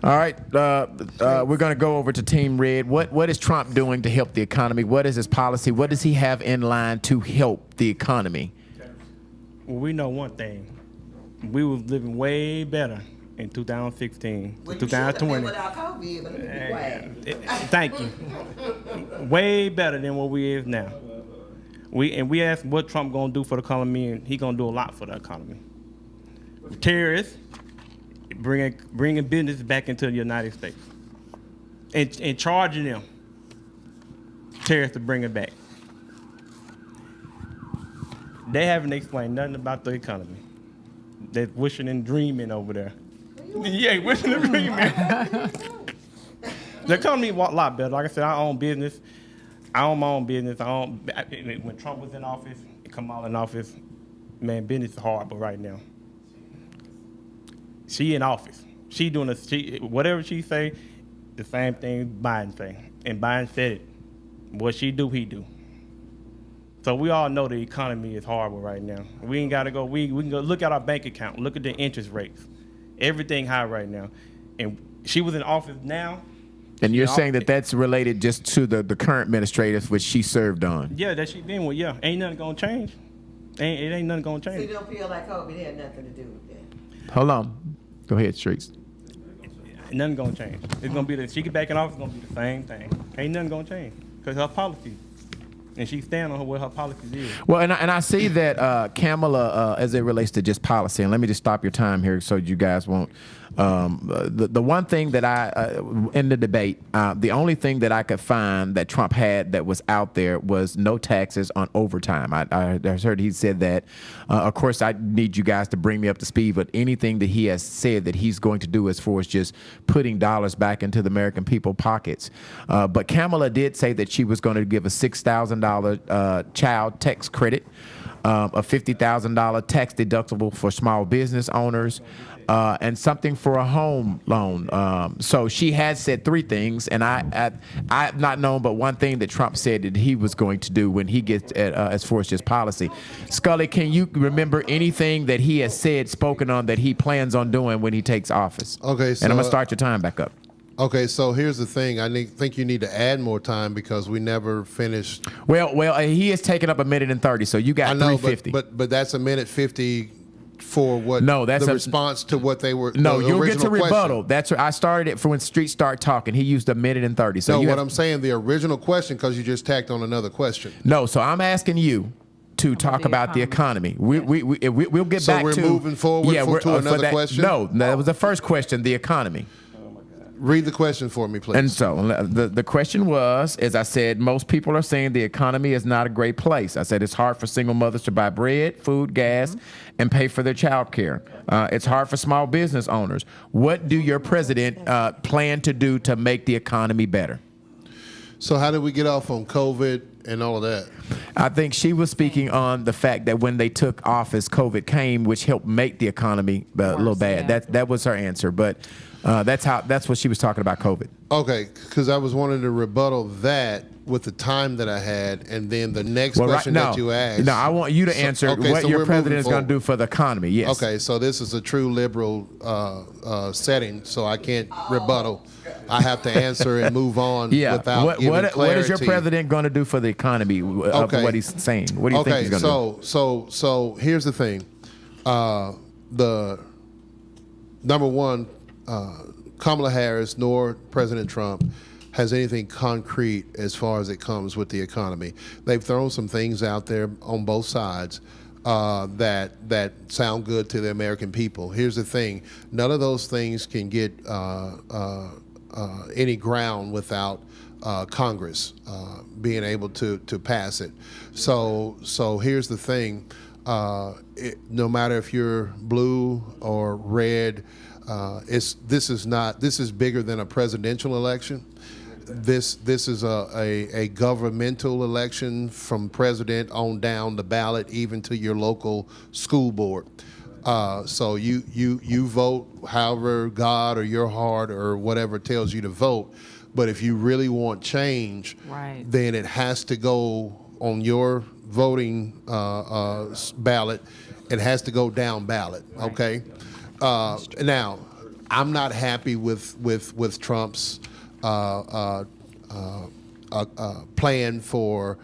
All right, we're going to go over to Team Red. What is Trump doing to help the economy? What is his policy? What does he have in line to help the economy? Well, we know one thing. We was living way better in 2016 to 2020. Without COVID, but let me be quiet. Thank you. Way better than what we is now. We asked what Trump gonna do for the economy, and he gonna do a lot for the economy. Terrorists, bringing business back into the United States, and charging them terrorists to bring it back. They haven't explained nothing about the economy. They're wishing and dreaming over there. Yeah, wishing and dreaming. The economy a lot better. Like I said, I own business. I own my own business. When Trump was in office, and Kamala in office, man, business is horrible right now. She in office. She doing whatever she say, the same thing Biden say. And Biden said it. What she do, he do. So we all know the economy is horrible right now. We ain't got to go. We can go look at our bank account. Look at the interest rates. Everything high right now. And she was in office now. And you're saying that that's related just to the current administrators which she served on? Yeah, that she been with. Yeah, ain't nothing gonna change. It ain't nothing gonna So you change. don't feel like COVID had nothing to do with that? Hold on. Go ahead, Streets. Nothing gonna change. It's gonna be she get back in office. It's gonna be the same thing. Ain't nothing gonna change because her policies, and she stand on what her policies is. Well, and I see that Kamala, as it relates to just policy, and let me just stop your time here so you guys won't. The one thing that I, in the debate, the only thing that I could find that Trump had that was out there was no taxes on overtime. I heard he said that. Of course, I need you guys to bring me up to speed, but anything that he has said that he's going to do as far as just putting dollars back into the American people pockets. But Kamala did say that she was going to give a $6,000 child tax credit, a $50,000 tax deductible for small business owners, and something for a home loan. So she has said three things, and I've not known but one thing that Trump said that he was going to do when he gets as far as just policy. Scully, can you remember anything that he has said, spoken on, that he plans on doing when he takes office? Okay, so and I'm gonna start your time back up. Okay, so here's the thing. Think you need to add more time because we never finished. Well, he has taken up 1:30, so you got 3:50. But that's 1:50 for what? No, that's the a response to what they were. No, the you'll get to original rebuttal. question. That's I started it for when Street start talking. He used 1:30. So No, you what I'm saying, the original question, because you just tacked on another question. No, so I'm asking you to talk about the economy. We'll get So back we're to moving forward to for another that, question? No, that was the first question, the economy. Read the question for me, please. And so the question was, as I said, most people are saying the economy is not a great place. I said it's hard for single mothers to buy bread, food, gas, and pay for their child care. It's hard for small business owners. What do your president plan to do to make the economy better? So how did we get off on COVID and all of that? I think she was speaking on the fact that when they took office, COVID came, which helped make the economy a little bad. yeah. That was her answer, but that's what she was talking about COVID. Okay, because I was wanting to rebuttal that with the time that I had, and then the next question that you asked. No, I want you to answer what so your we're president moving is going to do for the economy. Yes. Okay, so this is a true liberal setting, so I can't rebuttal. I have to answer and move on without giving clarity. What is your president going to do for the economy of what he's saying? What do you think he's going to do? So here's the thing. The number one, Kamala Harris nor President Trump has anything concrete as far as it comes with the economy. They've thrown some things out there on both sides that sound good to the American people. Here's the thing: none of those things can get any ground without Congress being able to pass it. So here's the thing: no matter if you're blue or red, this is bigger than a presidential election. This is a governmental election from president on down the ballot, even to your local school board. So you vote however God or your heart or whatever tells you to vote. But if you really want change, then it has to go on your voting ballot. It has to go down ballot. Okay. Now, I'm not happy with Trump's plan for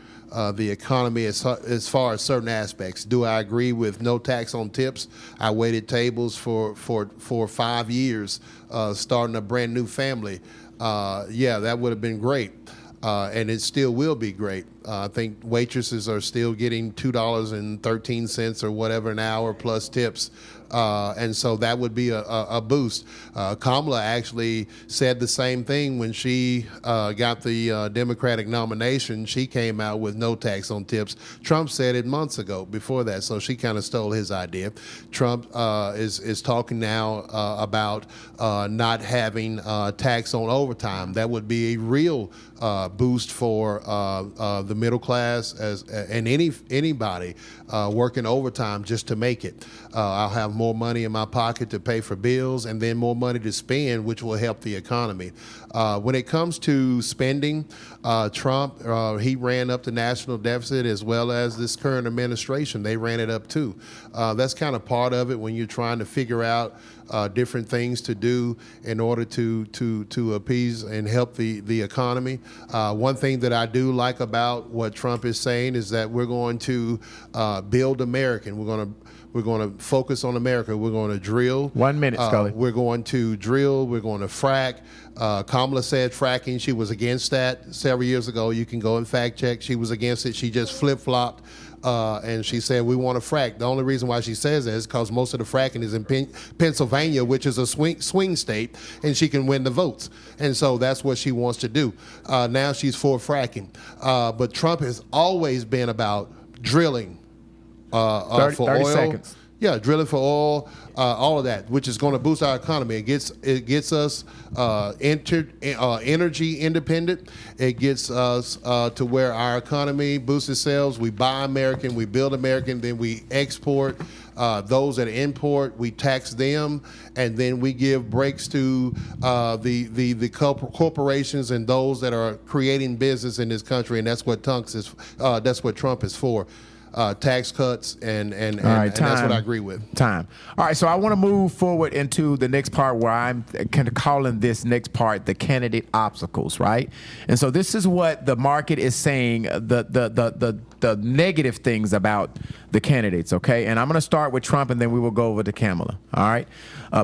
the economy as far as certain aspects. Do I agree with no tax on tips? I waited tables for 5 years starting a brand new family. Yeah, that would have been great. And it still will be great. I think waitresses are still getting $2.13 or whatever an hour plus tips. And so that would be a boost. Kamala actually said the same thing when she got the Democratic nomination. She came out with no tax on tips. Trump said it months ago before that, so she kind of stole his idea. Trump is talking now about not having tax on overtime. That would be a real boost for the middle class and anybody working overtime just to make it. I'll have more money in my pocket to pay for bills and then more money to spend, which will help the economy. When it comes to spending, Trump, he ran up the national deficit as well as this current administration. They ran it up too. That's kind of part of it when you're trying to figure out different things to do in order to appease and help the economy. One thing that I do like about what Trump is saying is that we're going to build American. We're going to focus on America. We're going to drill. 1 minute, Scully. We're going to drill. We're going to frack. Kamala said fracking. She was against that several years ago. You can go and fact check. She was against it. She just flip-flopped. And she said, we want to frack. The only reason why she says that is because most of the fracking is in Pennsylvania, which is a swing state, and she can win the votes. And so that's what she wants to do. Now she's for fracking. But Trump has always been about drilling for 30 oil. seconds. Yeah, drilling for oil, all of that, which is going to boost our economy. It gets us energy independent. It gets us to where our economy boosts itself. We buy American, we build American, then we export. Those that import, we tax them, and then we give breaks to the corporations and those that are creating business in this country, and that's what Trump is for. Tax cuts and that's what I agree with. All right, so I want to move forward into the next part where I'm kind of calling this next part the candidate obstacles, right? And so this is what the market is saying, the negative things about the candidates, okay? And I'm going to start with Trump, and then we will go over to Kamala, all right?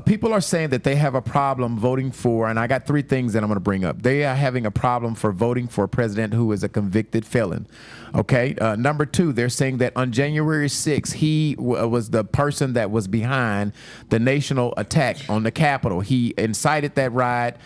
People are saying that they have a problem voting for, and I got 3 things that I'm going to bring up. They are having a problem for voting for a president who is a convicted felon, okay? Number 2, they're saying that on January 6th, he was the person that was behind the national attack on the Capitol. He incited that riot.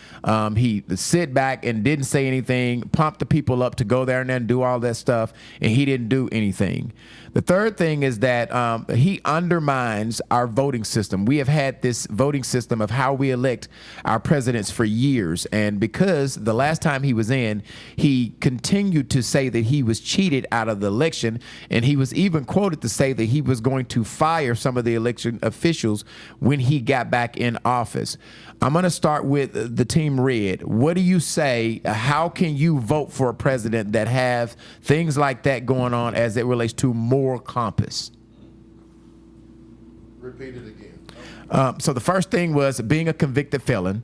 He sit back and didn't say anything, pumped the people up to go there and then do all that stuff, and he didn't do anything. The third thing is that he undermines our voting system. We have had this voting system of how we elect our presidents for years. And because the last time he was in, he continued to say that he was cheated out of the election. And he was even quoted to say that he was going to fire some of the election officials when he got back in office. I'm going to start with the Team Red. What do you say? How can you vote for a president that have things like that going on as it relates to moral compass? Repeat it again. So the first thing was being a convicted felon.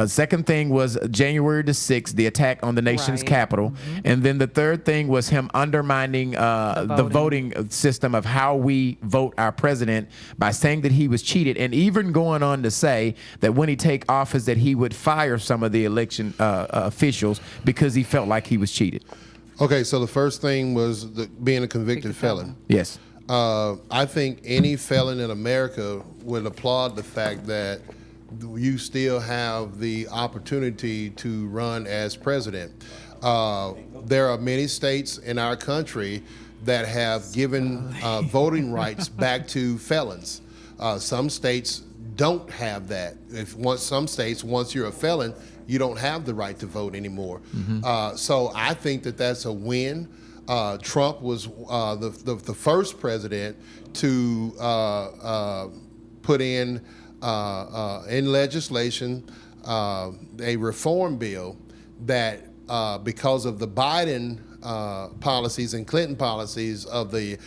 Second thing was January the 6th, the attack on the nation's Right. capital. And then the third thing was him undermining the voting system of how we vote our president by saying that he was cheated, and even going on to say that when he take office that he would fire some of the election officials because he felt like he was cheated. Okay, so the first thing was being a convicted felon. Yes. I think any felon in America would applaud the fact that you still have the opportunity to run as president. There are many states in our country that have given voting rights back to felons. Some states don't have that. Some states, once you're a felon, you don't have the right to vote anymore. So I think that that's a win. Trump was the first president to put in legislation a reform bill that because of the Biden policies and Clinton policies of the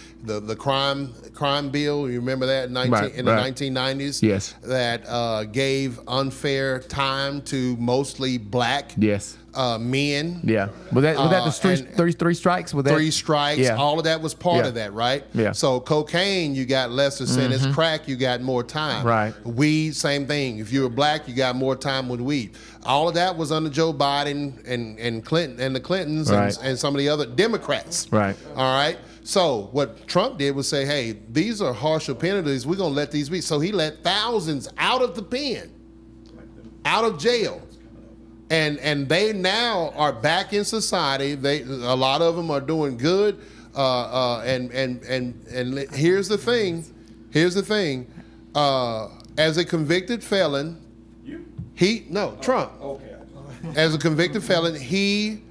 crime bill, you remember that in the 1990s? Yes. That gave unfair time to mostly black Yes. men. Yeah. Was that the three strikes? Was that? 3 strikes. Yeah. All of that was part Yeah. of that, right? Yeah. So cocaine, you got lesser sentence. Crack, you got more time. Right. Weed, same thing. If you were black, you got more time with weed. All of that was under Joe Biden and Clinton and the Clintons Right. and some of the other Democrats. Right. All right. So what Trump did was say, hey, these are harsher penalties. We're going to let these be. So he let thousands out of the pen, out of jail. And they now are back in society. A lot of them are doing good. And here's the thing. As a convicted felon, Trump. Okay. As a convicted felon, he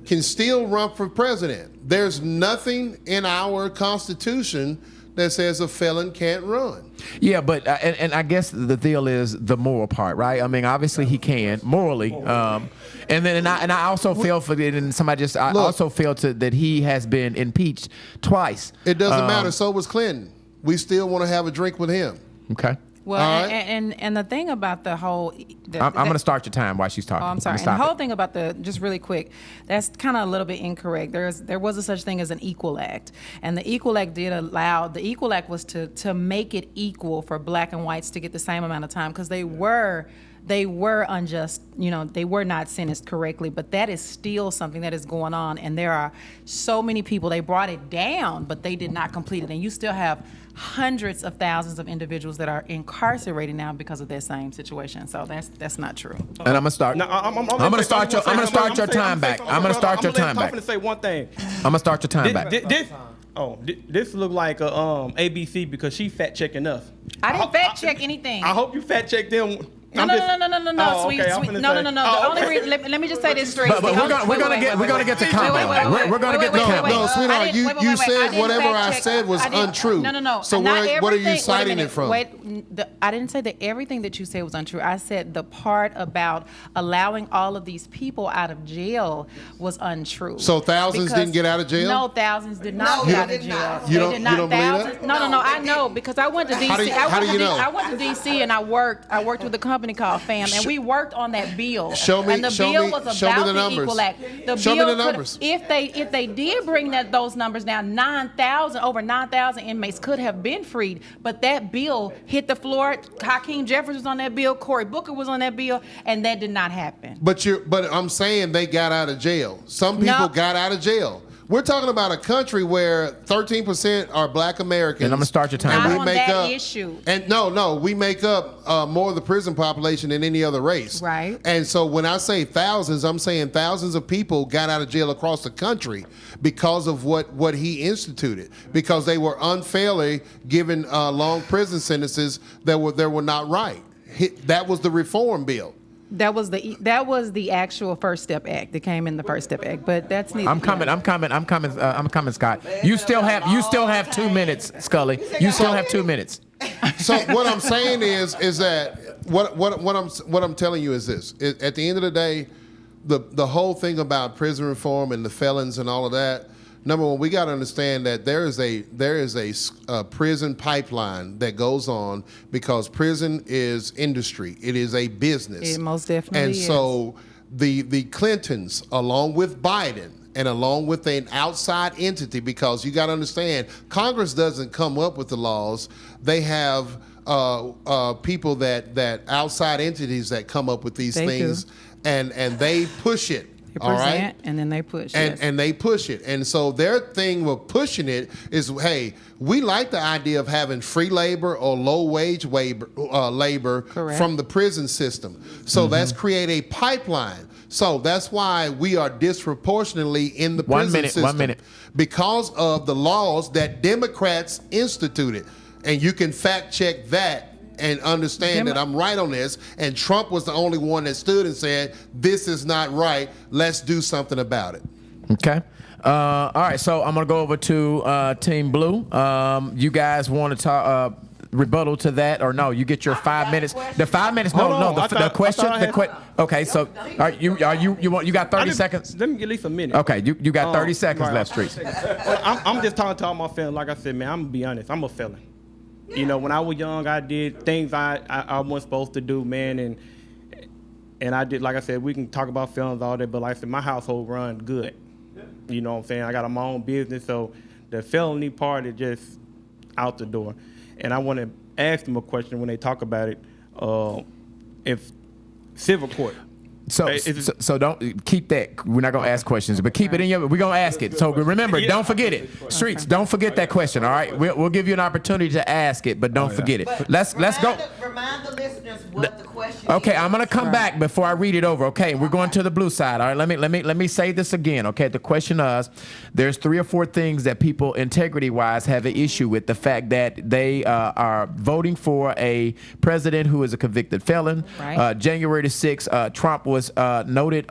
can still run for president. There's nothing in our Constitution that says a felon can't run. Yeah, but and I guess the deal is the moral part, right? I mean, obviously he can morally, and I also feel for it, and somebody just also feel that he has been impeached twice. It doesn't matter. So was Clinton. We still want to have a drink with him. Okay. Well, All right. and the thing about the whole, I'm going to start your time while she's talking. Oh, I'm sorry. And the whole thing about just really quick, that's kind of a little bit incorrect. There was a such thing as an equal act, and the equal act was to make it equal for black and whites to get the same amount of time, because they were unjust, they were not sentenced correctly, but that is still something that is going on, and there are so many people, they brought it down, but they did not complete it, and you still have hundreds of thousands of individuals that are incarcerated now because of that same situation. So that's not true. And I'm gonna start. No, I'm gonna start your time back. I'm gonna start your time back. I'm gonna say one thing. I'm gonna start your time back. This look like ABC because she fact checking us. I didn't fact check anything. I hope you fact check them. No, sweet. No. The only reason, let me just say this straight. But we're gonna get to combo. We're gonna get to combo. No, sweetheart, you said whatever I said was untrue. No. So what are you citing it from? I didn't say that everything that you said was untrue. I said the part about allowing all of these people out of jail was untrue. So thousands didn't get out of jail? No, thousands did not get out of jail. You don't believe that? No. I know, because I went to DC. How do you know? I went to DC and I worked with a company called FAM, and we worked on that bill. Show me the numbers. Act. Show me the numbers. If they did bring those numbers down, over 9,000 inmates could have been freed, but that bill hit the floor. Hakeem Jeffries was on that bill, Cory Booker was on that bill, and that did not happen. But I'm saying they got out of jail. Some people got out of jail. We're talking about a country where 13% are Black Americans. And I'm gonna start your time. Not And we on make that up issue. And no, we make up more of the prison population than any other race. Right. And so when I say thousands, I'm saying thousands of people got out of jail across the country because of what he instituted, because they were unfairly given long prison sentences that were not right. That was the reform bill. That was the actual First Step Act that came in the First Step Act, but that's neither. I'm coming, Scott. You still have 2 minutes, Scully. You still have 2 minutes. So what I'm saying is that what I'm telling you is this: at the end of the day, the whole thing about prison reform and the felons and all of that. Number one, we got to understand that there is a prison pipeline that goes on because prison is industry. It is a business. It most definitely is. And so the Clintons, along with Biden, and along with an outside entity, because you got to understand, Congress doesn't come up with the laws. They have people that outside entities that come up with these things, and they push it. They all present, right, and then they push. And they push it. And so their thing with pushing it is, hey, we like the idea of having free labor or low wage labor Correct. from the prison system. So let's create a pipeline. So that's why we are disproportionately in the prison system. 1 minute. Because of the laws that Democrats instituted. And you can fact check that and understand that I'm right on this. And Trump was the only one that stood and said, this is not right. Let's do something about it. Okay. All right. So I'm gonna go over to Team Blue. You guys want to talk rebuttal to that, or no? You get your 5 minutes. The 5 minutes. Hold No, on. I the thought question. I had- Okay. So you got 30 seconds. Let me get at least a minute. Okay. You got 30 seconds right. left, Streets. Well, I'm just talking to all my felons. Like I said, man, I'm gonna be honest. I'm a felon. You know, when I was young, I did things I wasn't supposed to do, man, and I did. Like I said, we can talk about felons all day, but like I said, my household run good. You know what I'm saying? I got my own business, so the felony part is just out the door. And I want to ask them a question when they talk about it. If civil court. So don't keep that. We're not gonna ask questions, but keep it in your. We're gonna ask it. So remember, don't forget it. Streets, don't forget that question. All right, we'll give you an opportunity to ask it, but don't forget it. Let's go. Remind the listeners what the question Okay, is. I'm gonna come back before I read it over. Okay, we're going to the blue side. All right, let me say this again. Okay, the question is, there's 3 or 4 things that people integrity-wise have an issue with. The fact that they are voting for a president who is a convicted felon. Right. January the 6th, Trump was noted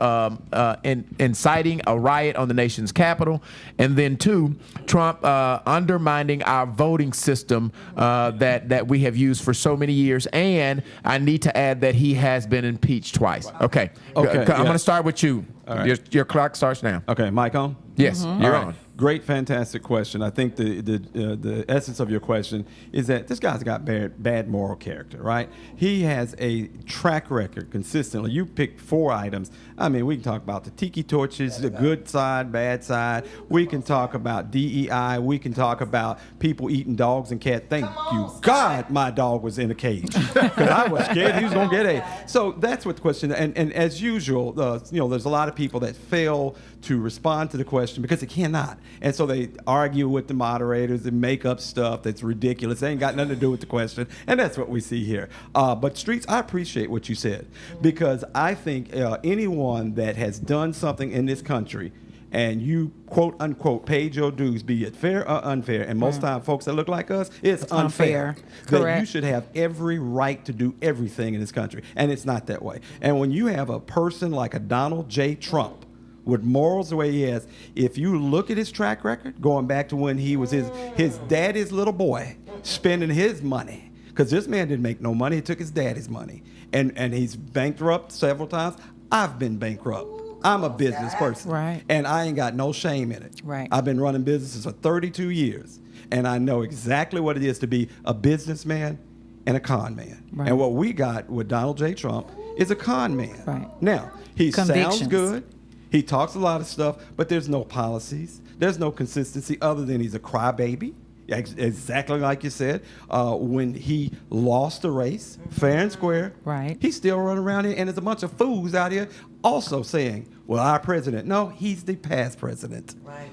inciting a riot on the nation's capital, and then 2, Trump undermining our voting system that we have used for so many years. And I need to add that he has been impeached twice. Okay. I'm going to start with you. All right. Your clock starts now. Okay, mic on? Yes, you're All right. on. Great, fantastic question. I think the essence of your question is that this guy's got bad moral character, right? He has a track record consistently. You picked 4 items. I mean, we can talk about the tiki torches, the good side, bad side. We can talk about DEI. We can talk about people eating dogs and cats. Thank you, God, my dog was in a cage because I was scared he was going to get a. So that's what the question. And as usual, there's a lot of people that fail to respond to the question because they cannot. And so they argue with the moderators and make up stuff that's ridiculous. They ain't got nothing to do with the question. And that's what we see here. But Streets, I appreciate what you said because I think anyone that has done something in this country and you, quote unquote, paid your dues, be it fair or unfair, and most time folks that look like us, it's unfair. That Correct. you should have every right to do everything in this country. And it's not that way. And when you have a person like a Donald J. Trump, with morals the way he has, if you look at his track record, going back to when he was his daddy's little boy, spending his money, because this man didn't make no money, he took his daddy's money, and he's bankrupt several times. I've been bankrupt. I'm a business person, Right. and I ain't got no shame in it. Right. I've been running businesses for 32 years, and I know exactly what it is to be a businessman and a con man. Right. And what we got with Donald J. Trump is a con man. Right. Now, he sounds Convictions. good. He talks a lot of stuff, but there's no policies. There's no consistency other than he's a crybaby, exactly like you said. When he lost the race, fair and square, Right. he's still running around here, and there's a bunch of fools out here also saying, well, our president. No, he's the past president. Right.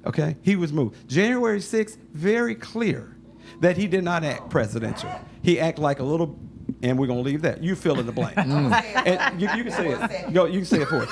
Okay? He was moved. January 6th, very clear that he did not act presidential. He acted like a little, and we're going to leave that. You fill in the blank. And you can say it. Go, you can say it for it.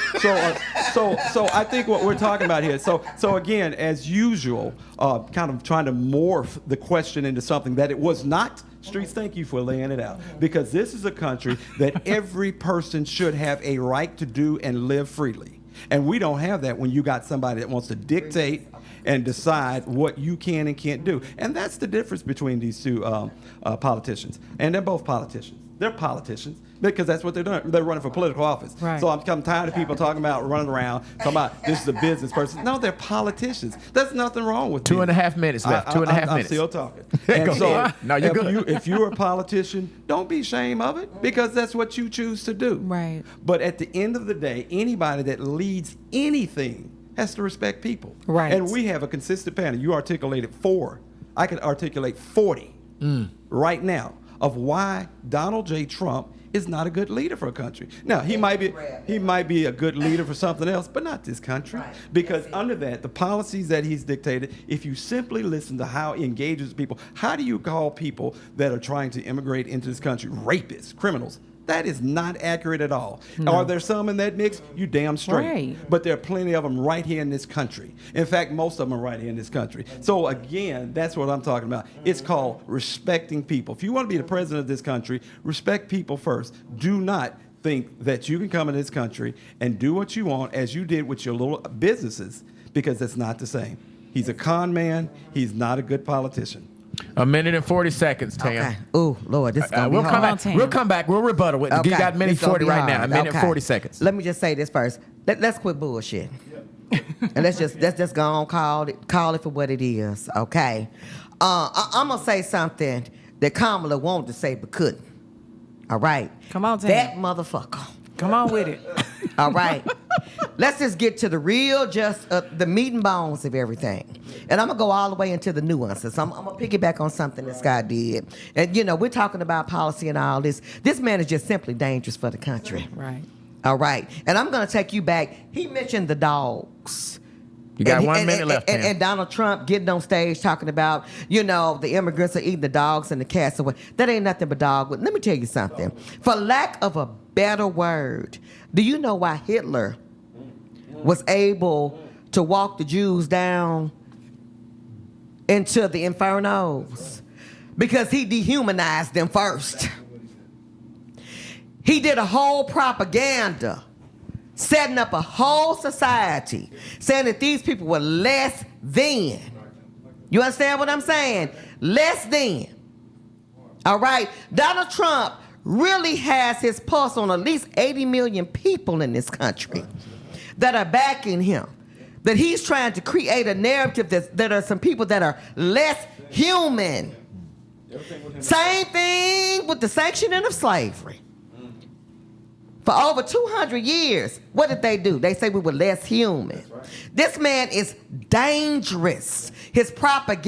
So I think what we're talking about here, so again, as usual, kind of trying to morph the question into something that it was not. Streets, thank you for laying it out. Because this is a country that every person should have a right to do and live freely. And we don't have that when you got somebody that wants to dictate and decide what you can and can't do. And that's the difference between these two politicians. And they're both politicians. They're politicians because that's what they're doing. They're running for political office. Right. So I'm tired of people talking about running around, talking about this is a business person. No, they're politicians. There's nothing wrong with 2.5 minutes left. 2.5 minutes. I'm still talking. Go And so ahead. No, you're good. if you're a politician, don't be ashamed of it because that's what you choose to do. Right. But at the end of the day, anybody that leads anything has to respect people. Right. And we have a consistent pattern. You articulated 4. I could articulate 40 right now of why Donald J. Trump is not a good leader for a country. Now, he might be a good leader for something else, but not this country. Right. Because under that, the policies that he's dictated, if you simply listen to how he engages people, how do you call people that are trying to immigrate into this country rapists, criminals? That is not accurate at all. No. Are there some in that mix? You damn straight. Right. But there are plenty of them right here in this country. In fact, most of them are right here in this country. So again, that's what I'm talking about. It's called respecting people. If you want to be the president of this country, respect people first. Do not think that you can come in this country and do what you want as you did with your little businesses, because that's not the same. He's a con man. He's not a good politician. 1 minute and 40 seconds, Tam. Okay. Ooh, Lord, this is gonna We'll be come hard. back. Tam. We'll come back. We'll rebuttal. You Okay, got 1 minute it's gonna 40 be right now. hard. 1 minute Okay. 40 seconds. Let me just say this first. Let's quit bullshit. And let's just go on, call it for what it is. Okay. I'm gonna say something that Kamala wanted to say but couldn't. All right. Come on, Tam. That motherfucker. Come on with it. All right. Let's just get to the real, just the meat and bones of everything. And I'm going to go all the way into the nuances. I'm going to piggyback on something this guy did. And, we're talking about policy and all this. This man is just simply dangerous for the country. Right. All right. And I'm going to take you back. He mentioned the dogs. You got And 1 minute left, Tam. and Donald Trump getting on stage talking about, the immigrants are eating the dogs and the cats away. That ain't nothing but dog. Let me tell you something. For lack of a better word, do you know why Hitler was able to walk the Jews down into the infernos? Because he dehumanized them first. He did a whole propaganda, setting up a whole society, saying that these people were less than. You understand what I'm saying? Less than. All right? Donald Trump really has his pulse on at least 80 million people in this country that are backing him. That he's trying to create a narrative that are some people that are less human. Same thing with the sanctioning of slavery. For over 200 years, what did they do? They say we were less human. This man is dangerous. His propaganda